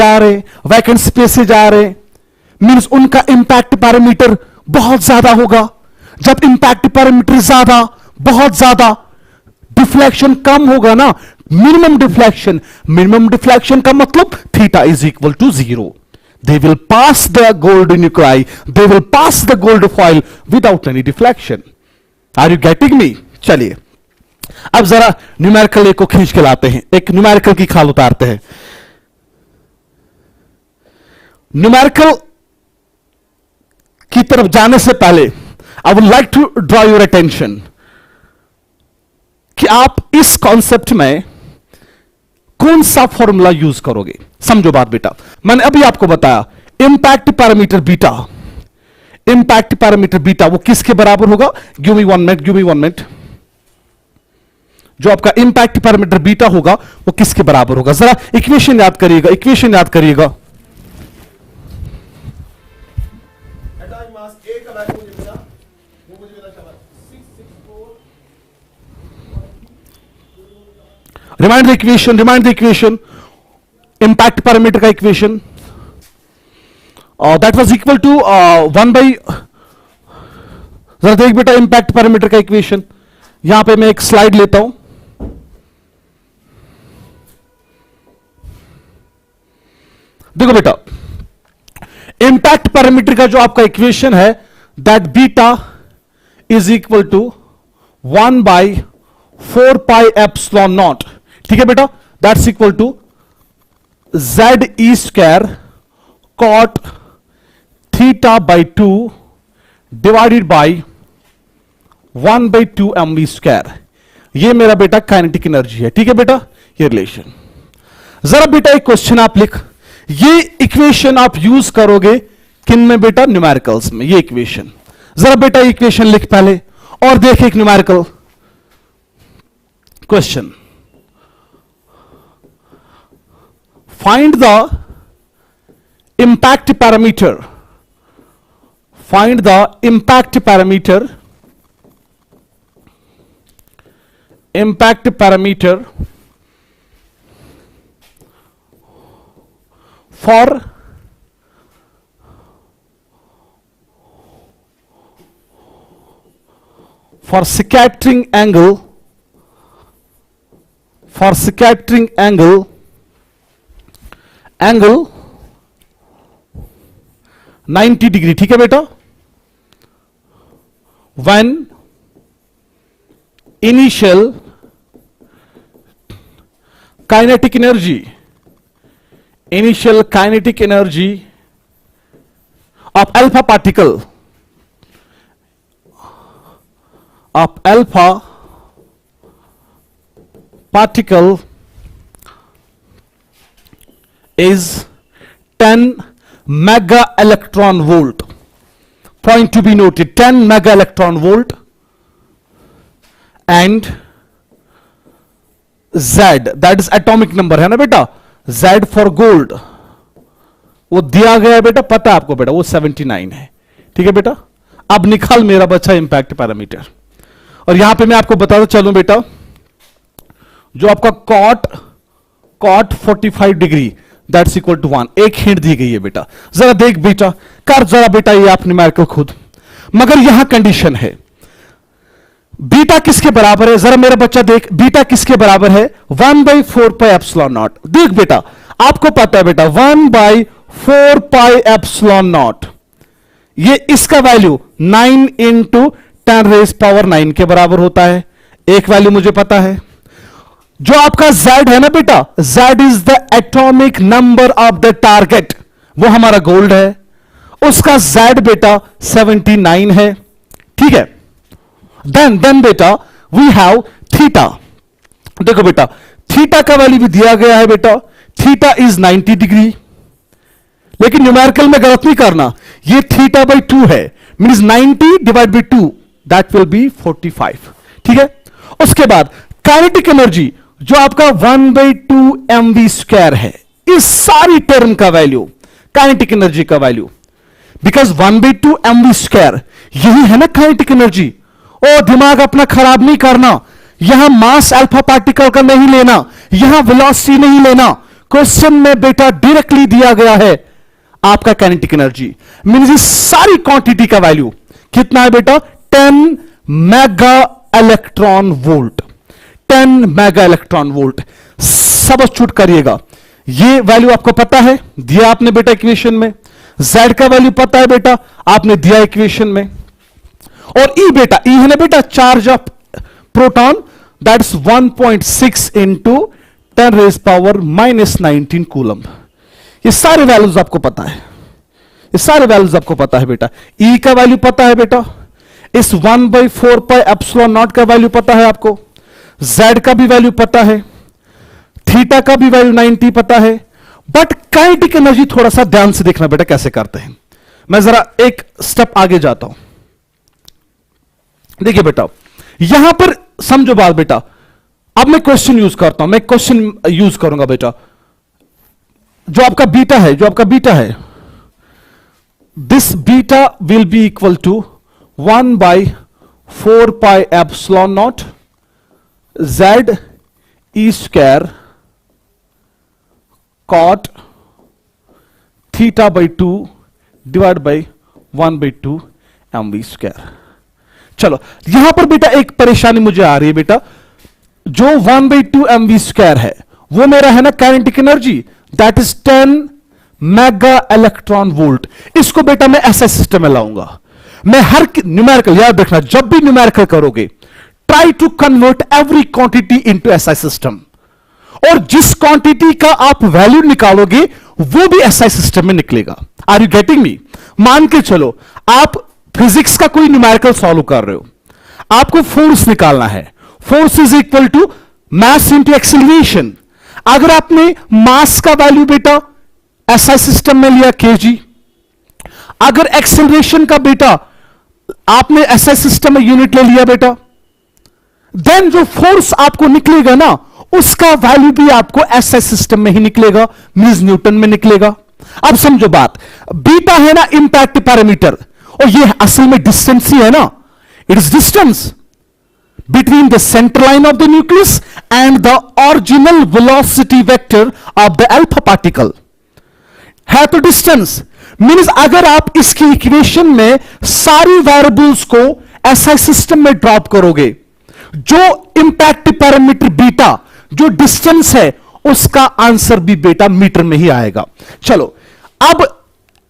S1: जा रहे, मींस उनका इंपैक्ट पैरामीटर बहुत ज्यादा होगा। जब इंपैक्ट पैरामीटर बहुत ज्यादा, डिफ्लेक्शन कम होगा ना, मिनिमम डिफ्लेक्शन का मतलब theta is equal to 0। They will pass the gold nuclei, they will pass the gold foil without any deflection. Are you getting me? चलिए अब जरा न्यूमेरिकल को खींच के लाते हैं, एक न्यूमेरिकल की खाल उतारते हैं। न्यूमेरिकल की तरफ जाने से पहले I would like to draw your attention कि आप इस कॉन्सेप्ट में कौन सा फॉर्मूला यूज करोगे। समझो बात बेटा, मैंने अभी आपको बताया इंपैक्ट पैरामीटर बीटा वो किसके बराबर होगा। Give me one minute. जो आपका इंपैक्ट पैरामीटर बीटा होगा वो किसके बराबर होगा, जरा इक्वेशन याद करिएगा। Remind the equation, impact parameter का equation that was equal to 1 by, जरा देख बेटा इंपैक्ट पैरामीटर का इक्वेशन। यहां पे मैं एक स्लाइड लेता हूं, देखो बेटा इंपैक्ट पैरामीटर का जो आपका इक्वेशन है that beta is equal to 1 by 4 pi epsilon naught. ठीक है बेटा, that's equal to ZE² cot theta by 2 divided by 1/2 mv²। ये मेरा बेटा काइनेटिक एनर्जी है। ठीक है बेटा, ये रिलेशन। जरा बेटा एक क्वेश्चन आप लिख, ये इक्वेशन आप यूज करोगे किन में बेटा, न्यूमेरिकल्स में। ये इक्वेशन, जरा बेटा इक्वेशन लिख पहले और देख एक numerical question. Find the impact parameter. Find the impact parameter. Impact parameter for scattering angle. For scattering angle 90 degree. ठीक है बेटा, when initial kinetic energy of alpha particle is 10 mega electron volt. Point to be noted, 10 mega electron volt, and Z, that is atomic number है ना बेटा, Z for gold वो दिया गया है बेटा, पता है आपको बेटा, वो 79 है। ठीक है बेटा, अब निकाल मेरा बच्चा इंपैक्ट पैरामीटर। और यहां पे मैं आपको बताता चलूं बेटा, जो आपका cot 45 degree that's equal to 1, एक हिंट दी गई है बेटा। जरा देख बेटा, कर जरा बेटा ये आप न्यूमेरिकल खुद, मगर यहां कंडीशन है बीटा किसके बराबर है, जरा मेरा बच्चा देख, बीटा किसके बराबर है, 1/4 पाई एप्सिलॉन नॉट। देख बेटा, आपको पता है बेटा 1/4 पाई एप्सिलॉन नॉट, ये इसका वैल्यू 9 × 10⁻⁹ के बराबर होता है। एक वैल्यू मुझे पता है, जो आपका Z है ना बेटा, Z is the atomic number of the target, वो हमारा गोल्ड है, उसका Z बेटा 79 है। ठीक है, देन बेटा वी हैव थीटा। देखो बेटा, थीटा का वैल्यू भी दिया गया है बेटा, थीटा इज 90 डिग्री, लेकिन न्यूमेरिकल में गलत नहीं करना, ये θ/2 है, means 90 divide by 2 that will B 45। ठीक है, उसके बाद काइनेटिक एनर्जी जो आपका 1/2 mv² है, इस सारी टर्म का वैल्यू, काइनेटिक एनर्जी का वैल्यू, बिकॉज 1/2 mv², यही है ना काइनेटिक एनर्जी। ओ दिमाग अपना खराब नहीं करना, यहां मास अल्फा पार्टिकल का नहीं लेना, यहां वेलोसिटी नहीं लेना। क्वेश्चन में बेटा डायरेक्टली दिया गया है आपका काइनेटिक एनर्जी, मींस इस सारी क्वांटिटी का वैल्यू कितना है बेटा? 10 mega electron volt. 10 mega electron volt. Substitute करिएगा, ये वैल्यू आपको पता है, दिया आपने बेटा इक्वेशन में। Z का वैल्यू पता है बेटा, आपने दिया इक्वेशन में। और E बेटा, E है ना बेटा charge of proton, that's 1.6 into 10⁻⁻19 coulomb. ये सारे वैल्यूज आपको पता है, ये सारे वैल्यूज आपको पता है बेटा। E का वैल्यू पता है बेटा, इस 1/4πε0 का वैल्यू पता है आपको, Z का भी वैल्यू पता है, थीटा का भी वैल्यू 90 पता है। बट काइनेटिक एनर्जी थोड़ा सा ध्यान से देखना बेटा कैसे करते हैं। मैं जरा एक स्टेप आगे जाता हूं। देखिए बेटा, यहां पर समझो बात बेटा, अब मैं क्वेश्चन यूज करता हूं, मैं क्वेश्चन यूज करूंगा बेटा। जो आपका बीटा है, जो आपका बीटा है, this beta will be equal to 1/4πε0 Z⁻² cot θ/2 divide by 1/2 mv²। चलो यहां पर बेटा एक परेशानी मुझे आ रही है बेटा, जो 1/2 mv² है वो मेरा है ना kinetic energy, that is 10 mega electron volt. इसको बेटा मैं ऐसा सिस्टम में लाऊंगा। मैं हर न्यूमेरिकल, याद रखना जब भी न्यूमेरिकल करोगे, try to convert every quantity into SI system, और जिस क्वांटिटी का आप वैल्यू निकालोगे वो भी एसआई सिस्टम में निकलेगा। Are you getting me? मान के चलो आप फिजिक्स का कोई न्यूमेरिकल सॉल्व कर रहे हो, आपको फोर्स निकालना है, force is equal to mass into acceleration. अगर आपने मास का वैल्यू बेटा एसआई सिस्टम में लिया kg, अगर एक्सीलरेशन का बेटा आपने एसआई सिस्टम में यूनिट ले लिया बेटा, देन जो फोर्स आपको निकलेगा ना उसका वैल्यू भी आपको एसआई सिस्टम में ही निकलेगा, मींस न्यूटन में निकलेगा। अब समझो बात, बीटा है ना इंपैक्ट पैरामीटर, और ये असल में डिस्टेंस ही है ना, it is distance between the center line of the nucleus and the original velocity vector of the alpha particle है तो डिस्टेंस। मीन्स अगर आप इसकी इक्वेशन में सारी वेरिएबल्स को एसआई सिस्टम में ड्रॉप करोगे, जो इंपैक्ट पैरामीटर बीटा, जो डिस्टेंस है, उसका आंसर भी बेटा मीटर में ही आएगा। चलो अब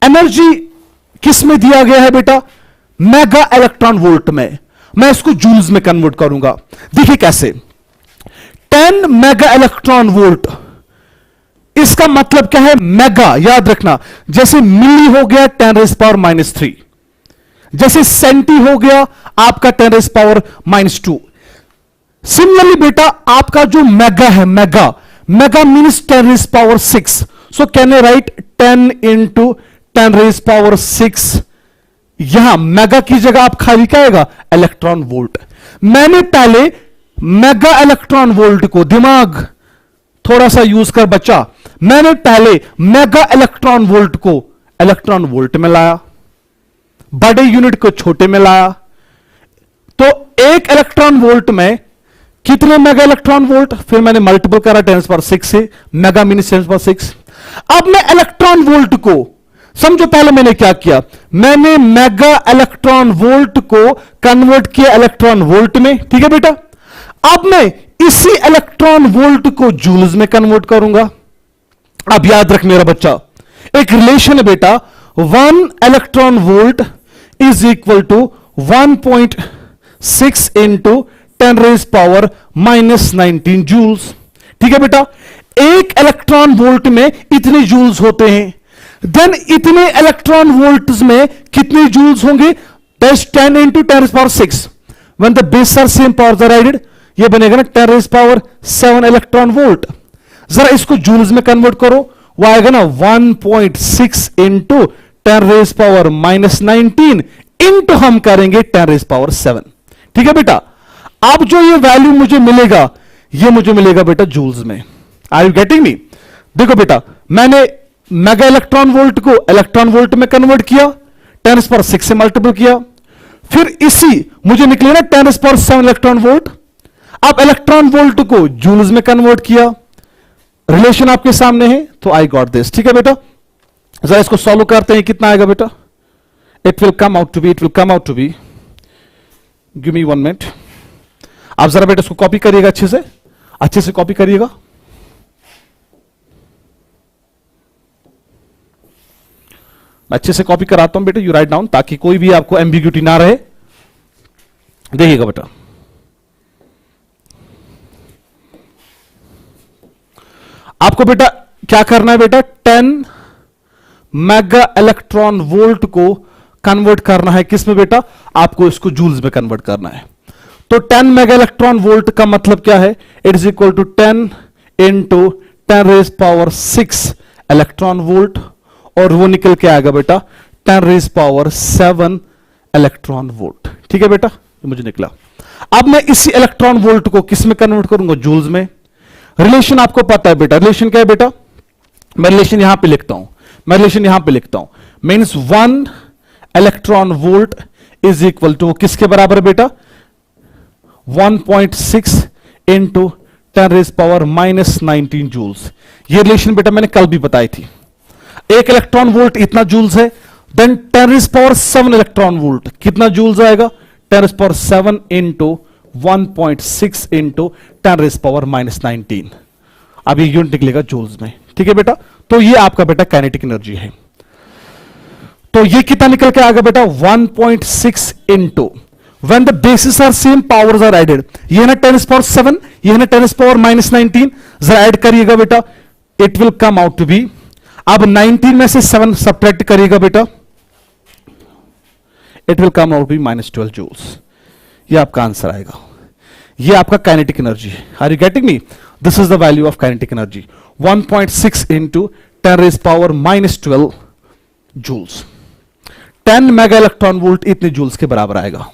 S1: एनर्जी किस में दिया गया है बेटा? मेगा इलेक्ट्रॉन वोल्ट में। मैं इसको जूल्स में कन्वर्ट करूंगा। देखिए कैसे, 10 मेगा इलेक्ट्रॉन वोल्ट, इसका मतलब क्या है? मेगा, याद रखना, जैसे मिली हो गया 10⁻⁻3, जैसे सेंटी हो गया आपका 10⁻⁻2। सिमिलरली बेटा आपका जो मेगा है, mega, mega means 10⁻6, so can I right 10 into 10⁻6। यहां मेगा की जगह आप खाली क्या आएगा? Electron volt. मैंने पहले मेगा इलेक्ट्रॉन वोल्ट को, दिमाग थोड़ा सा यूज कर बच्चा, मैंने पहले मेगा इलेक्ट्रॉन वोल्ट को इलेक्ट्रॉन वोल्ट में लाया, बड़े यूनिट को छोटे में लाया, तो एक इलेक्ट्रॉन वोल्ट में कितने मेगा इलेक्ट्रॉन वोल्ट, फिर मैंने मल्टीपल करा 10⁻6 से, मेगा मीन्स 10⁻6। अब मैं इलेक्ट्रॉन वोल्ट को, समझो पहले मैंने क्या किया, मैंने मेगा इलेक्ट्रॉन वोल्ट को कन्वर्ट किया इलेक्ट्रॉन वोल्ट में, ठीक है बेटा। अब मैं इसी इलेक्ट्रॉन वोल्ट को जूल्स में कन्वर्ट करूंगा। अब याद रख मेरा बच्चा, एक रिलेशन है बेटा, 1 electron volt is equal to 1.6 into 10⁻⁻19 joules, ठीक है बेटा। एक इलेक्ट्रॉन वोल्ट में इतने जूल्स होते हैं, देन इतने इलेक्ट्रॉन वोल्ट्स में कितने जूल्स होंगे? 10 into 10⁻6, when the base are same powers are added, ये बनेगा ना 10⁻7 इलेक्ट्रॉन वोल्ट। जरा इसको जूल्स में कन्वर्ट करो, वो आएगा ना 1.6 इंटू 10⁻⁻19 इंटू हम करेंगे 10⁻7, ठीक है बेटा। अब जो ये वैल्यू मुझे मिलेगा, ये मुझे मिलेगा बेटा जूल्स में। Are you getting me? देखो बेटा, मैंने मेगा इलेक्ट्रॉन वोल्ट को इलेक्ट्रॉन वोल्ट में कन्वर्ट किया, 10⁶ से मल्टीपल किया, फिर इसी मुझे निकले ना 10⁷ इलेक्ट्रॉन वोल्ट। अब इलेक्ट्रॉन वोल्ट को जूल्स में कन्वर्ट किया, रिलेशन आपके सामने है, तो आई गॉट दिस। ठीक है बेटा, जरा इसको सॉल्व करते हैं, कितना आएगा बेटा? It will come out to be, give me 1 minute. आप जरा बेटा इसको कॉपी करिएगा, अच्छे से कॉपी करिएगा। मैं अच्छे से कॉपी कराता हूं बेटा, यू राइट डाउन, ताकि कोई भी आपको एम्बिग्यूटी ना रहे। देखिएगा बेटा, आपको बेटा क्या करना है बेटा, 10 मेगा इलेक्ट्रॉन वोल्ट को कन्वर्ट करना है किस में बेटा? आपको इसको जूल्स में कन्वर्ट करना है। तो 10 मेगा इलेक्ट्रॉन वोल्ट का मतलब क्या है? It is equal to 10 into 10⁶ electron volt, और वो निकल के आएगा बेटा 10⁷ इलेक्ट्रॉन वोल्ट। ठीक है बेटा, ये मुझे निकला। अब मैं इसी इलेक्ट्रॉन वोल्ट को किस में कन्वर्ट करूंगा? जूल्स में। रिलेशन आपको पता है बेटा, रिलेशन क्या है बेटा? मैं रिलेशन यहां पे लिखता हूं, means 1 electron volt is equal to किसके बराबर है बेटा? 1.6 इंटू 10⁻⁻19 जूल्स। ये रिलेशन बेटा मैंने कल भी बताई थी। एक इलेक्ट्रॉन वोल्ट इतना जूल्स है, देन 10⁷ इलेक्ट्रॉन वोल्ट कितना जूल्स आएगा? 10⁷ इंटू 1.6 इंटू 10⁻⁻19। अब ये यूनिट निकलेगा जूल्स में। ठीक है बेटा, तो ये आपका बेटा काइनेटिक एनर्जी है। तो ये कितना निकल के आएगा बेटा? 1.6 into, when the bases are same, powers are added। ये है ना 10⁷, ये है ना 10⁻⁻19, जरा ऐड करिएगा बेटा, it will come out to be. अब 19 में से 7 सब्ट्रैक्ट करिएगा बेटा, it will come out be -12 joules. ये आपका आंसर आएगा। ये आपका काइनेटिक एनर्जी है। Are you getting me? This is the value of kinetic energy, 1.6 into 10⁻⁻12 joules. 10 mega electron volt इतने जूल्स के बराबर आएगा।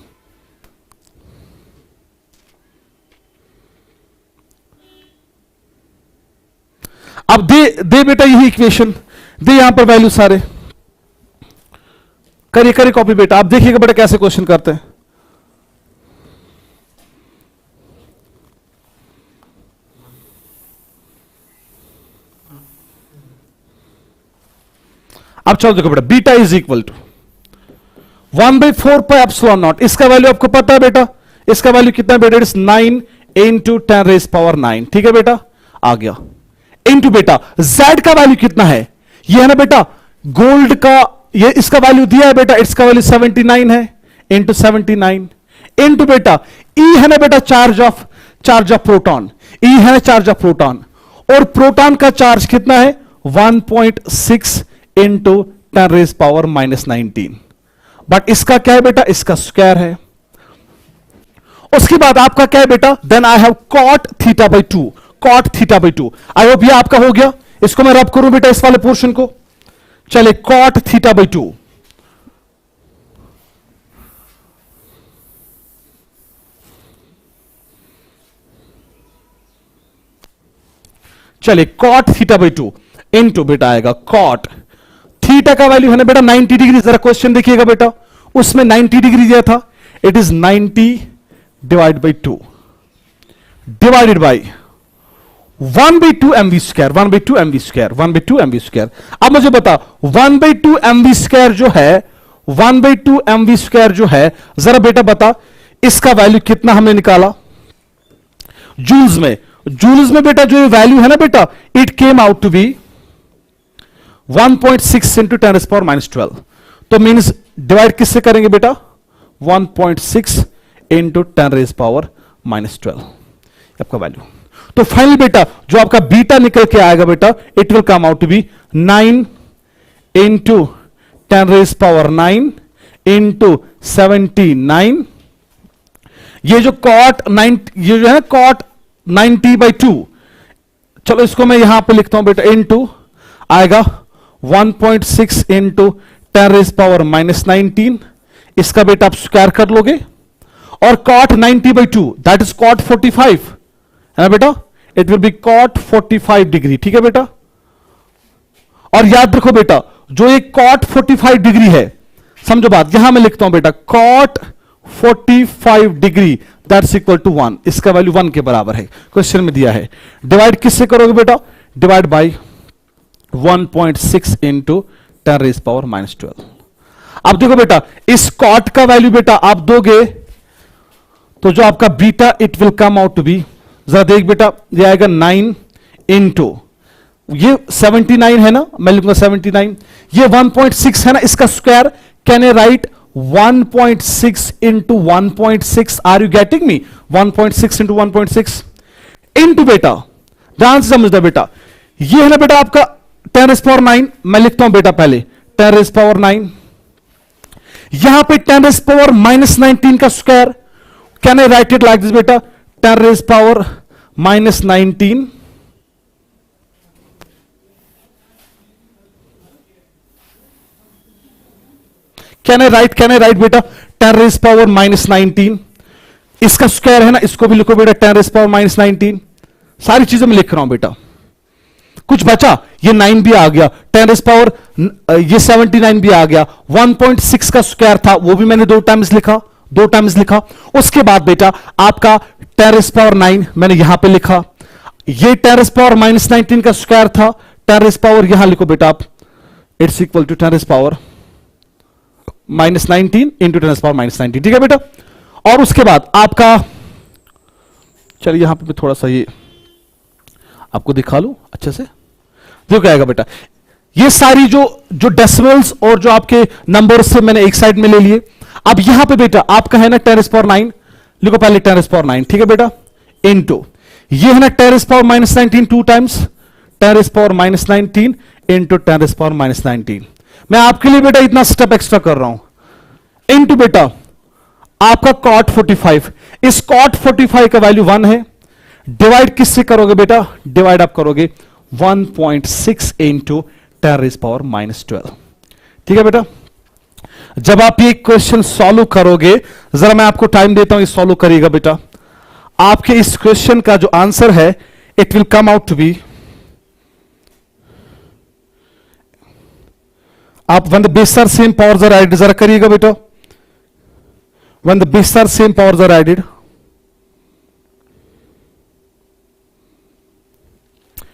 S1: अब दे बेटा यही इक्वेशन, दे यहां पर वैल्यू सारे, करिए कॉपी बेटा। आप देखिएगा बेटा कैसे क्वेश्चन करते हैं। अब चलो देखो बेटा, beta is equal to 1/4 pi epsilon naught. इसका वैल्यू आपको पता है बेटा, इसका वैल्यू कितना बेटा? It's 9 into 10⁻⁹। ठीक है बेटा, आ गया। इंटू बेटा z का वैल्यू कितना है? ये है ना बेटा गोल्ड का, ये इसका वैल्यू दिया है बेटा, इसका वैल्यू 79 है, इंटू 79 इंटू बेटा E है ना बेटा चार्ज ऑफ प्रोटॉन, E है ना चार्ज ऑफ प्रोटॉन, और प्रोटॉन का चार्ज कितना है? 1.6 इंटू 10⁻⁻19। बट इसका क्या है बेटा? इसका स्क्वायर है। उसके बाद आपका क्या है बेटा? Then I have cot θ/2, cot θ/2। I hope ये आपका हो गया। इसको मैं रब करूं बेटा इस वाले पोर्शन को, चले cot θ/2। चले cot θ/2 इंटू बेटा आएगा cot थीटा का वैल्यू है ना बेटा 90 डिग्री। जरा क्वेश्चन देखिएगा बेटा, उसमें 90 डिग्री दिया था। It is 90 divide by 2 divided by 1/2 mv square, 1/2 mv square, 1/2 mv square. अब मुझे बता 1/2 mv स्क्वायर जो है, 1/2 mv स्क्वायर जो है, जरा बेटा बता इसका वैल्यू कितना हमने निकाला जूल्स में? जूल्स में बेटा जो वैल्यू है ना बेटा, it came out to be 1.6 into 10⁻⁻12। तो मीन्स डिवाइड किससे करेंगे बेटा? 1.6 इंटू 10⁻⁻12 आपका वैल्यू। तो फाइनल बेटा जो आपका बीटा निकल के आएगा बेटा, it will come out to be 9 into 10⁻9 into 79। ये जो cot 9, ये जो है cot 90/2, चलो इसको मैं यहां पे लिखता हूं बेटा, इंटू आएगा 1.6 इंटू 10⁻⁻19। इसका बेटा आप स्क्वायर कर लोगे, और cot 90/2 दैट इज cot 45 है ना बेटा, it will be cot 45 degree, ठीक है बेटा। और याद रखो बेटा, जो एक cot 45 डिग्री है, समझो बात, यहां मैं लिखता हूं बेटा cot 45 degree that's equal to 1, इसका वैल्यू 1 के बराबर है, क्वेश्चन में दिया है। डिवाइड किससे करोगे बेटा, डिवाइड बाई 1.6 इंटू 10⁻⁻12। अब देखो बेटा, इस cot का वैल्यू बेटा आप दोगे तो जो आपका beta it will come out to be, जरा देख बेटा, ये आएगा 9 इंटू, ये 79 है ना, मैं लिखूंगा 79, ये 1.6 है ना, इसका square, can I write 1.6 into 1.6, are you getting me, 1.6 into 1.6 into बेटा, ध्यान से समझना बेटा, ये है ना बेटा आपका 10⁻9, मैं लिखता हूं बेटा पहले 10⁻9, यहां पे 10⁻⁻19 का square, can I right it like this बेटा, 10⁻⁻19, कैन आई राइट बेटा 10⁻⁻19, इसका स्क्वायर है ना, इसको भी लिखो बेटा 10⁻⁻19, सारी चीजें मैं लिख रहा हूं बेटा। कुछ बचा, ये 9 भी आ गया, ये 79 भी आ गया, 1.6 का स्क्वायर था, वो भी मैंने 2 टाइम्स लिखा। उसके बाद बेटा आपका 10⁻9 मैंने यहां पे लिखा, ये 10⁻⁻19 का स्क्वायर था, 10⁻, यहां लिखो बेटा आप, इट्स इक्वल टू 10⁻⁻19 इंटू 10⁻⁻19, ठीक है बेटा। और उसके बाद आपका, चलिए यहां पे मैं थोड़ा सा ये आपको दिखा लूं अच्छे से, देखो क्या आएगा बेटा, ये सारी जो डेसिमल्स और जो आपके नंबर्स से मैंने एक साइड में ले लिए। अब यहां पे बेटा आपका है ना 10⁻9, लिखो पहले 10⁻9, ठीक है बेटा, इंटू ये है ना 10⁻⁻19 2 टाइम्स, 10⁻⁻19 इंटू 10⁻⁻19, मैं आपके लिए बेटा इतना स्टेप एक्स्ट्रा कर रहा हूं, इंटू बेटा आपका cot 45, इस cot 45 का वैल्यू 1 है, डिवाइड किससे करोगे बेटा, डिवाइड आप करोगे 1.6 इंटू 10⁻⁻12, ठीक है बेटा। जब आप ये क्वेश्चन सॉल्व करोगे, जरा मैं आपको टाइम देता हूं, ये सॉल्व करिएगा बेटा, आपके इस क्वेश्चन का जो आंसर है it will come out to be, आप when the bases are same powers are added, जरा करिएगा बेटा, when the bases are same powers are added,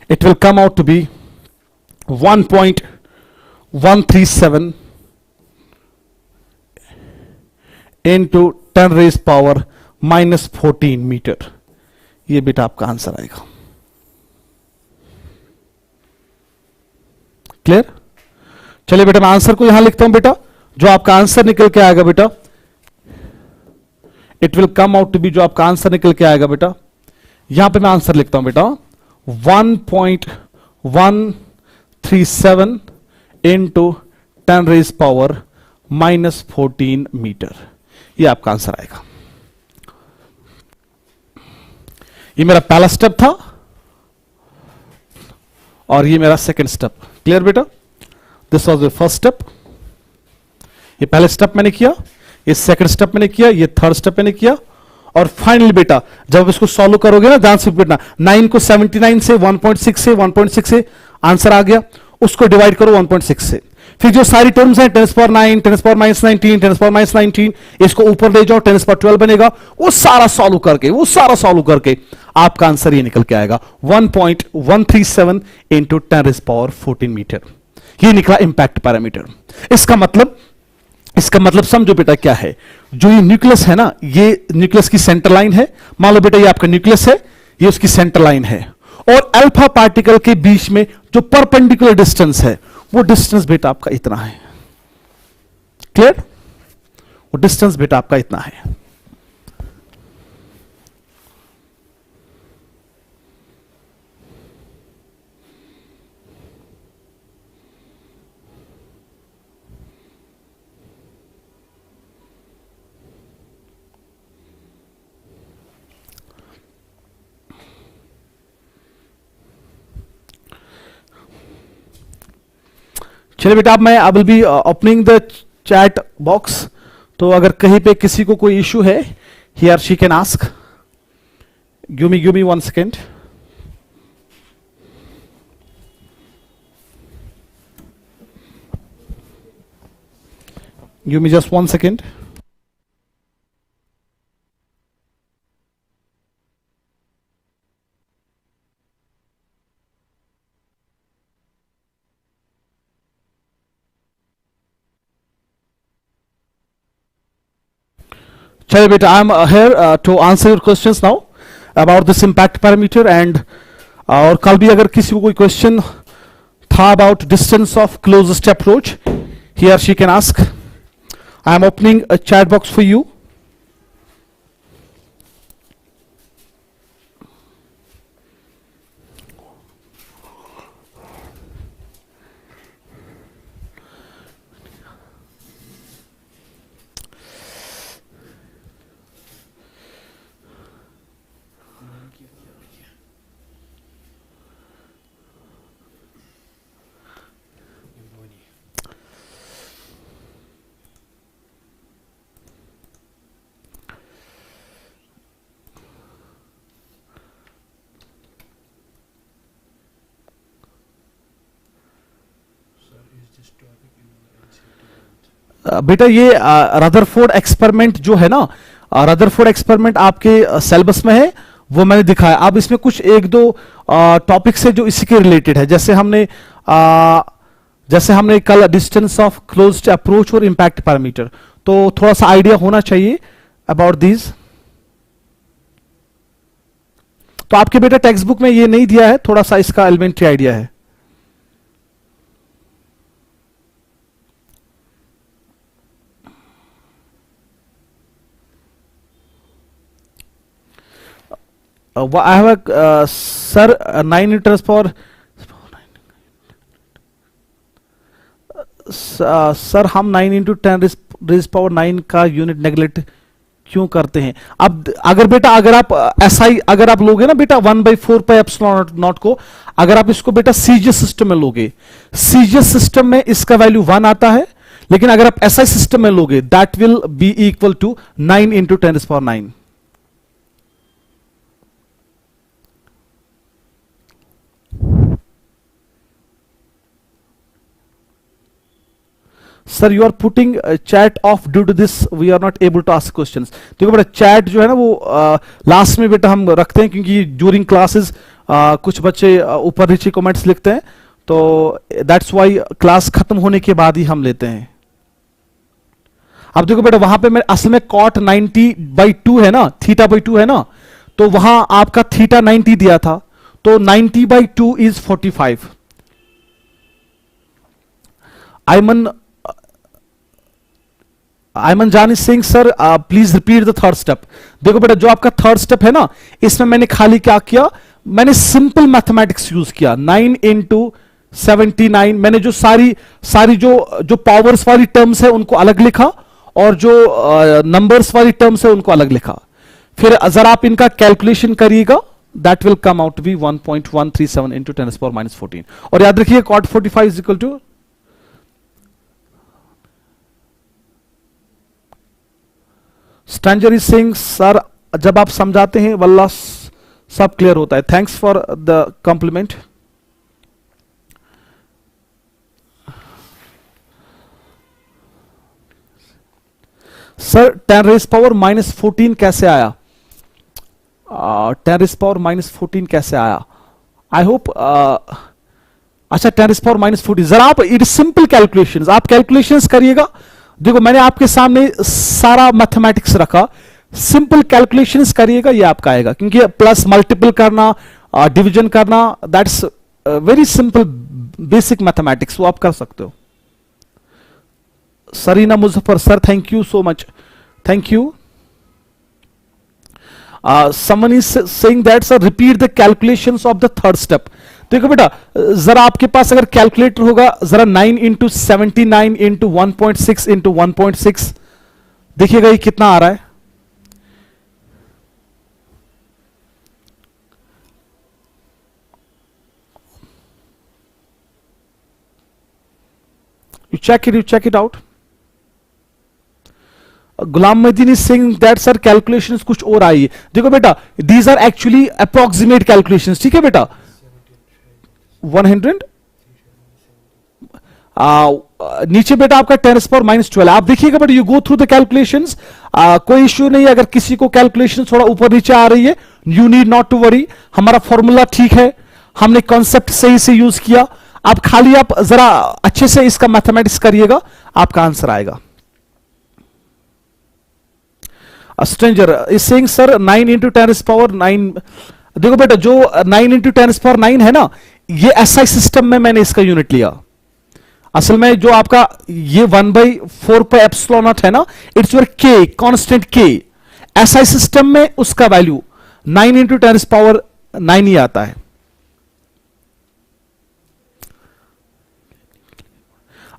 S1: it will come out to be 1.137 into 10⁻⁻14 metre, ये बेटा आपका आंसर आएगा। क्लियर? चलिए बेटा मैं आंसर को यहां लिखता हूं बेटा, जो आपका आंसर निकल के आएगा बेटा, it will come out to be, जो आपका आंसर निकल के आएगा बेटा, यहां पे मैं आंसर लिखता हूं बेटा 1.137 इंटू 10⁻⁻14 मीटर, ये आपका आंसर आएगा। ये मेरा पहला स्टेप था और ये मेरा सेकंड स्टेप। क्लियर बेटा? This was the first step, ये पहले स्टेप मैंने किया, ये सेकंड स्टेप मैंने किया, ये थर्ड स्टेप मैंने किया, और फाइनली बेटा जब इसको सॉल्व करोगे ना, ध्यान से बेटा 9 को 79 से 1.6 से आंसर आ गया, उसको डिवाइड करो 1.6 से, फिर जो सारी टर्म्स हैं 10⁻9, 10⁻⁻19, 10⁻⁻19, इसको ऊपर ले जाओ 10⁻12 बनेगा, वो सारा सॉल्व करके आपका आंसर ये निकल के आएगा 1.137 इंटू 10⁻14 मीटर, ये निकला इंपैक्ट पैरामीटर। इसका मतलब समझो बेटा क्या है, जो ये न्यूक्लियस है ना, ये न्यूक्लियस की सेंटर लाइन है, मान लो बेटा ये आपका न्यूक्लियस है, ये उसकी सेंटर लाइन है, और अल्फा पार्टिकल के बीच में जो परपेंडिकुलर डिस्टेंस है, वो डिस्टेंस बेटा आपका इतना है। क्लियर? वो डिस्टेंस बेटा आपका इतना है। चलिए बेटा, अब मैं I will be opening the chat box, तो अगर कहीं पे किसी को कोई इशू है, he or she can ask, Give me 1 second. Give me just 1 second. चलिए बेटा, I am here to answer your questions now about this impact parameter and और कल भी अगर किसी को कोई क्वेश्चन था about distance of closest approach, he or she can ask. I am opening a chat box for you. बेटा ये रदरफोर्ड एक्सपेरिमेंट जो है ना, रदरफोर्ड एक्सपेरिमेंट आपके सिलेबस में है, वो मैंने दिखाया. अब इसमें कुछ एक दो टॉपिक्स है जो इसी के रिलेटेड है. जैसे हमने कल डिस्टेंस ऑफ क्लोज्ड अप्रोच और इंपैक्ट पैरामीटर, तो थोड़ा सा आइडिया होना चाहिए अबाउट दीज. तो आपके बेटा टेक्स्ट बुक में ये नहीं दिया है, थोड़ा सा इसका एलिमेंट्री आइडिया है. I have a sir 9 liters for sir हम 9 इंटू 10 रेज पावर 9 का यूनिट नेग्लेक्ट क्यों करते हैं? अब अगर बेटा अगर आप SI अगर आप लोगे ना बेटा 1/4 पाई एप्सिलॉन नॉट को, अगर आप इसको बेटा सीजीएस सिस्टम में लोगे, सीजीएस सिस्टम में इसका वैल्यू 1 आता है, लेकिन अगर आप SI सिस्टम में लोगे that will be equal to 9 into 10 raise power 9. Sir you are putting chat off due to this we are not able to ask questions. देखो बेटा चैट जो है ना वो लास्ट में बेटा हम रखते हैं, क्योंकि ड्यूरिंग क्लासेस कुछ बच्चे ऊपर नीचे कमेंट्स लिखते हैं, तो दैट्स वाई क्लास खत्म होने के बाद ही हम लेते हैं. अब देखो बेटा वहां पे मैं असल में कॉट 90/2 है ना, थीटा/2 है ना, तो वहां आपका थीटा 90 दिया था, तो 90/2 इज 45. आयमन जान is Singh sir please repeat the third step. देखो बेटा जो आपका थर्ड स्टेप है ना, इसमें मैंने खाली क्या किया, मैंने सिंपल मैथमेटिक्स यूज किया. 9 इंटू 79, मैंने जो सारी जो पावर्स वाली टर्म्स है उनको अलग लिखा, और जो नंबर्स वाली टर्म्स है उनको अलग लिखा. फिर जरा आप इनका कैलकुलेशन करिएगा, that will come out to be 1.137 into 10⁻14. और याद रखिए cot 45 is equal to, stranger is Singh sir जब आप समझाते हैं वल्लाह सब क्लियर होता है. Thanks for the compliment. Sir 10 raise power -14 कैसे आया? 10 रेज पावर -14 कैसे आया? आई होप अच्छा 10 रेज पावर -14 जरा आप इट सिंपल कैलकुलेशंस, आप कैलकुलेशंस करिएगा. देखो मैंने आपके सामने सारा मैथमेटिक्स रखा, सिंपल कैलकुलेशंस करिएगा, ये आपका आएगा. क्योंकि प्लस मल्टीपल करना, डिवीजन करना, that's very simple basic mathematics, वो आप कर सकते हो. Sarina Muzaffar sir thank you so much, thank you. Someone is saying that sir repeat the calculations of the third step. देखो बेटा जरा आपके पास अगर कैलकुलेटर होगा, जरा 9 इंटू 79 इंटू 1.6 इंटू 1.6 देखिएगा ये कितना आ रहा है. you check it out. Ghulam Madeen is saying that sir calculations कुछ और आई है। देखो बेटा, these are actually approximate calculations, ठीक है बेटा। 100 नीचे बेटा आपका 10⁻⁻12। आप देखिएगा बेटा, you go through the calculations, कोई इश्यू नहीं। अगर किसी को कैलकुलेशन थोड़ा ऊपर नीचे आ रही है, you need not to worry, हमारा फॉर्मूला ठीक है, हमने कॉन्सेप्ट सही से यूज किया। आप खाली आप जरा अच्छे से इसका मैथमेटिक्स करिएगा, आपका आंसर आएगा। Stranger is saying sir 9 × 10⁻9। देखो बेटा, जो 9 × 10⁻9 है ना, ये एसआई सिस्टम में मैंने इसका यूनिट लिया। असल में जो आपका ये 1/4πε0 है ना, इट्स योर के, कांस्टेंट के। एसआई सिस्टम में उसका वैल्यू 9 × 10⁻9 ही आता है।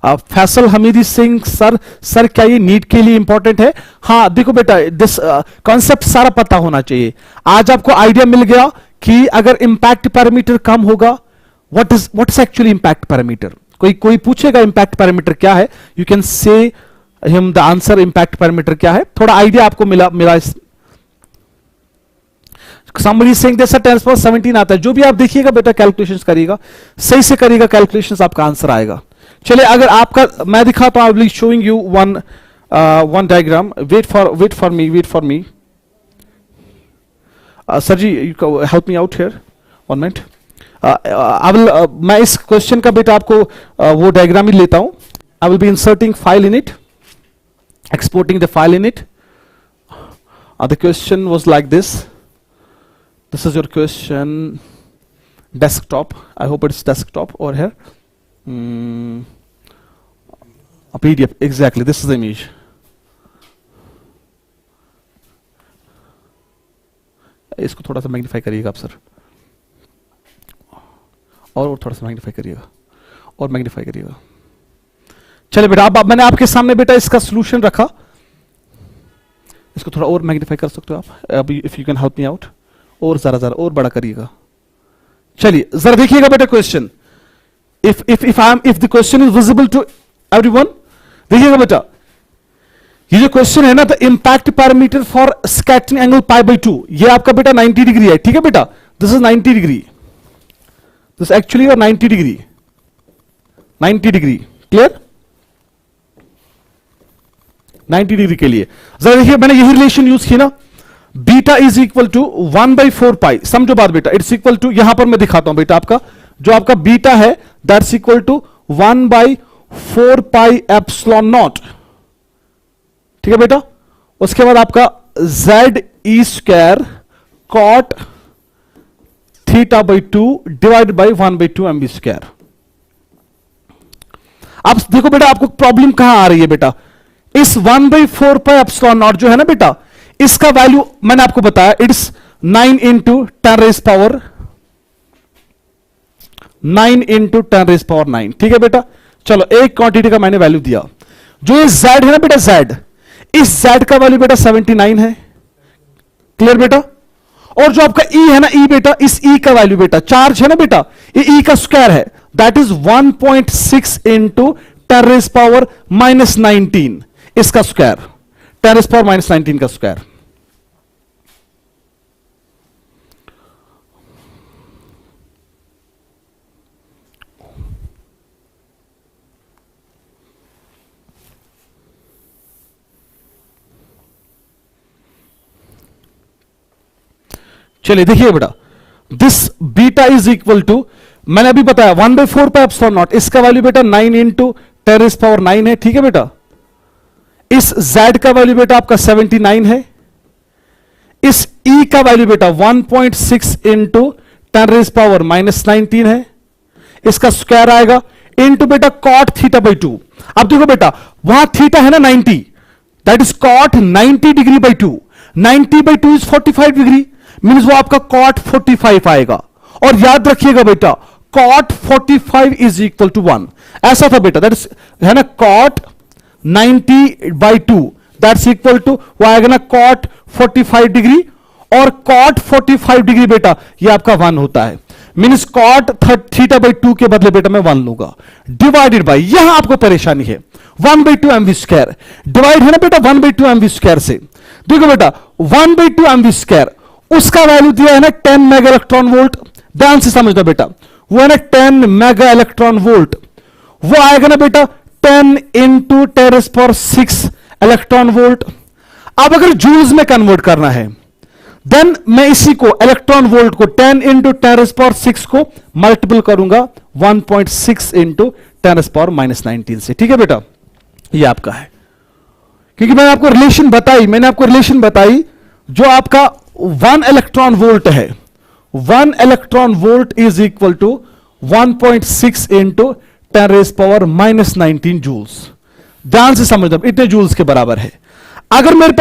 S1: फैसल हमीदी सिंह सर क्या ये नीट के लिए इंपॉर्टेंट है? हाँ देखो बेटा, दिस कॉन्सेप्ट सारा पता होना चाहिए। आज आपको आइडिया मिल गया कि अगर इंपैक्ट पैरामीटर कम होगा, what is actually impact parameter. कोई पूछेगा इंपैक्ट पैरामीटर क्या है, you can say him the answer impact parameter क्या है। थोड़ा आइडिया आपको मिला इस somebody saying this 10⁻17 आता है। जो भी आप देखिएगा बेटा, कैलकुलेशंस करिएगा, सही से करिएगा कैलकुलेशंस, आपका आंसर आएगा। चलिए, अगर आपका मैं दिखाता हूं, I will showing you one diagram. Wait for me sir ji, you help me out here, 1 minute. मैं इस क्वेश्चन का बेटा आपको वो डायग्राम ही लेता हूं। I will B inserting file in it, exporting the file in it. The question was like this is your question, desktop. I hope it's desktop or here. A PDF, exactly. This is the image. इसको थोड़ा सा मैग्नीफाई करिएगा आप सर, और थोड़ा सा मैग्नीफाई करिएगा, और मैग्नीफाई करिएगा। चलिए बेटा, अब मैंने आपके सामने बेटा इसका सोल्यूशन रखा, इसको थोड़ा और मैग्नीफाई कर सकते हो आप। अभी if you can help me out, और जरा और बड़ा करिएगा। चलिए जरा देखिएगा बेटा question. If the question is visible to everyone, देखिएगा बेटा, ये जो क्वेश्चन है ना, the impact parameter for scattering angle π/2, ये आपका बेटा 90 डिग्री है, ठीक है बेटा। This is 90 degree, this actually 90 degree, 90 degree, clear. 90 degree के लिए जरा देखिए, मैंने यही रिलेशन यूज की ना, बीटा इज इक्वल टू 1/4π। समझो बात बेटा, इट्स इक्वल टू, यहां पर मैं दिखाता हूं बेटा, आपका जो आपका बीटा है दैट्स इक्वल टू 1/4πε0, ठीक है बेटा। उसके बाद आपका z² cot θ/2 divide by 1/2 mv²। अब देखो बेटा, आपको प्रॉब्लम कहां आ रही है बेटा, इस 1/4πε0 जो है ना बेटा, इसका वैल्यू मैंने आपको बताया, इट्स 9 × 10⁻9, ठीक है बेटा। चलो, एक क्वांटिटी का मैंने वैल्यू दिया, जो ये z है ना बेटा, z, इस z का वैल्यू बेटा 79 है, क्लियर बेटा। और जो आपका e है ना, e बेटा, इस e का वैल्यू बेटा, चार्ज है ना बेटा, ये e का स्क्वायर है, दैट इज 1.6 × 10⁻−19, इसका स्क्वायर, 10⁻−19 का स्क्वायर। चलिए देखिए बेटा, this beta is equal to, मैंने अभी बताया 1/4πε0, इसका वैल्यू बेटा 9 × 10⁻9 है, ठीक है बेटा। इस z का वैल्यू बेटा आपका 79 है, इस e का वैल्यू बेटा 1.6 × 10⁻−19 है, इसका स्क्वायर आएगा, इनटू बेटा cot θ/2। अब देखो बेटा, वहां थीटा है ना 90, that is cot 90 degree by 2, 90/2 is 45 degree, means वो आपका cot 45 आएगा। और याद रखिएगा बेटा, cot 45 इज इक्वल टू 1, ऐसा था बेटा, दैट इज है ना cot 90/2, दैट्स इक्वल टू वो आएगा ना cot 45 डिग्री, और cot 45 डिग्री बेटा ये आपका 1 होता है, मीन्स cot θ/2 के बदले बेटा मैं 1 लूंगा, डिवाइडेड बाई, यहां आपको परेशानी है, 1/2 mv², डिवाइड है ना बेटा 1/2 mv² से। देखो बेटा 1/2 mv², उसका वैल्यू दिया है ना 10 मेगा इलेक्ट्रॉन वोल्ट। ध्यान से समझना बेटा, वो है ना 10 मेगा इलेक्ट्रॉन वोल्ट, वो आएगा ना बेटा 10 इंटू 10⁶ इलेक्ट्रॉन वोल्ट। अब अगर जूल्स में कन्वर्ट करना है, देन मैं इसी को इलेक्ट्रॉन वोल्ट को 10 इंटू 10⁶ को मल्टीपल करूंगा 1.6 इंटू 10⁻⁻19 से। ठीक है बेटा, ये आपका है, क्योंकि मैंने आपको रिलेशन बताई, जो आपका 1 इलेक्ट्रॉन वोल्ट है, 1 electron volt is equal to 1.6 into 10⁻⁻19 joules. ध्यान से समझना, इतने जूल्स के बराबर है। अगर मेरे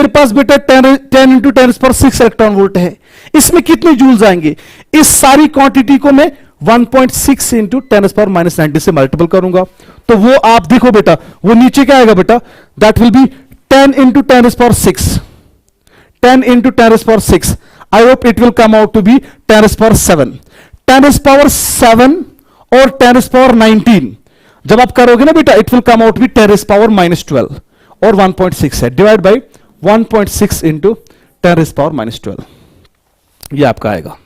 S1: पास बेटा 10 इंटू 10⁶ इलेक्ट्रॉन वोल्ट है, इसमें कितने जूल्स आएंगे? इस सारी क्वांटिटी को मैं 1.6 इंटू 10⁻⁻19 से मल्टीपल करूंगा, तो वो आप देखो बेटा, वो नीचे क्या आएगा बेटा, that will be 10 into 10⁶, 10 into 10⁶। I hope it will come out to be 10⁻⁷, 10⁻⁷ और 10⁻⁹ जब आप करोगे ना बेटा, it will come out be 10⁻⁻12 और 1.6 है, डिवाइड बाई 1.6 इंटू 10⁻⁻12, ये आपका आएगा।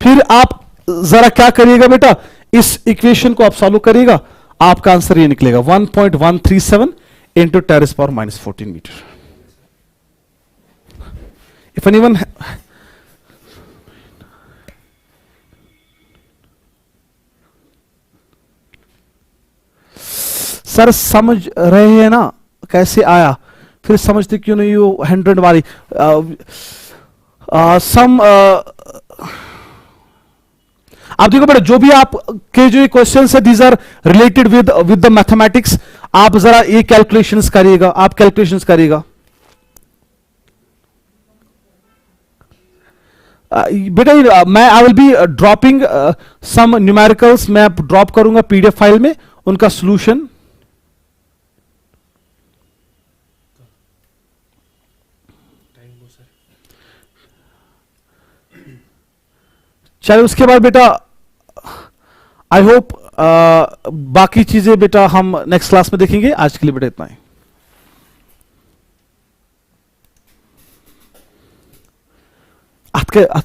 S1: फिर आप जरा क्या करिएगा बेटा, इस इक्वेशन को आप सॉल्व करिएगा, आपका आंसर ये निकलेगा 1.137 into 10⁻⁻14 metre. If anyone sir समझ रहे हैं ना कैसे आया, फिर समझते क्यों नहीं हो 100 वाली सम। आप देखो बेटा, जो भी आप के जो क्वेश्चन है, these are related with the mathematics. आप जरा ये कैलकुलेशंस करिएगा, आप कैलकुलेशंस करिएगा बेटा। मैं I will be dropping some numericals, मैं ड्रॉप करूंगा पीडीएफ फाइल में उनका सॉल्यूशन। चलो उसके बाद बेटा आई होप बाकी चीजें बेटा हम नेक्स्ट क्लास में देखेंगे। आज के लिए बेटा इतना ही।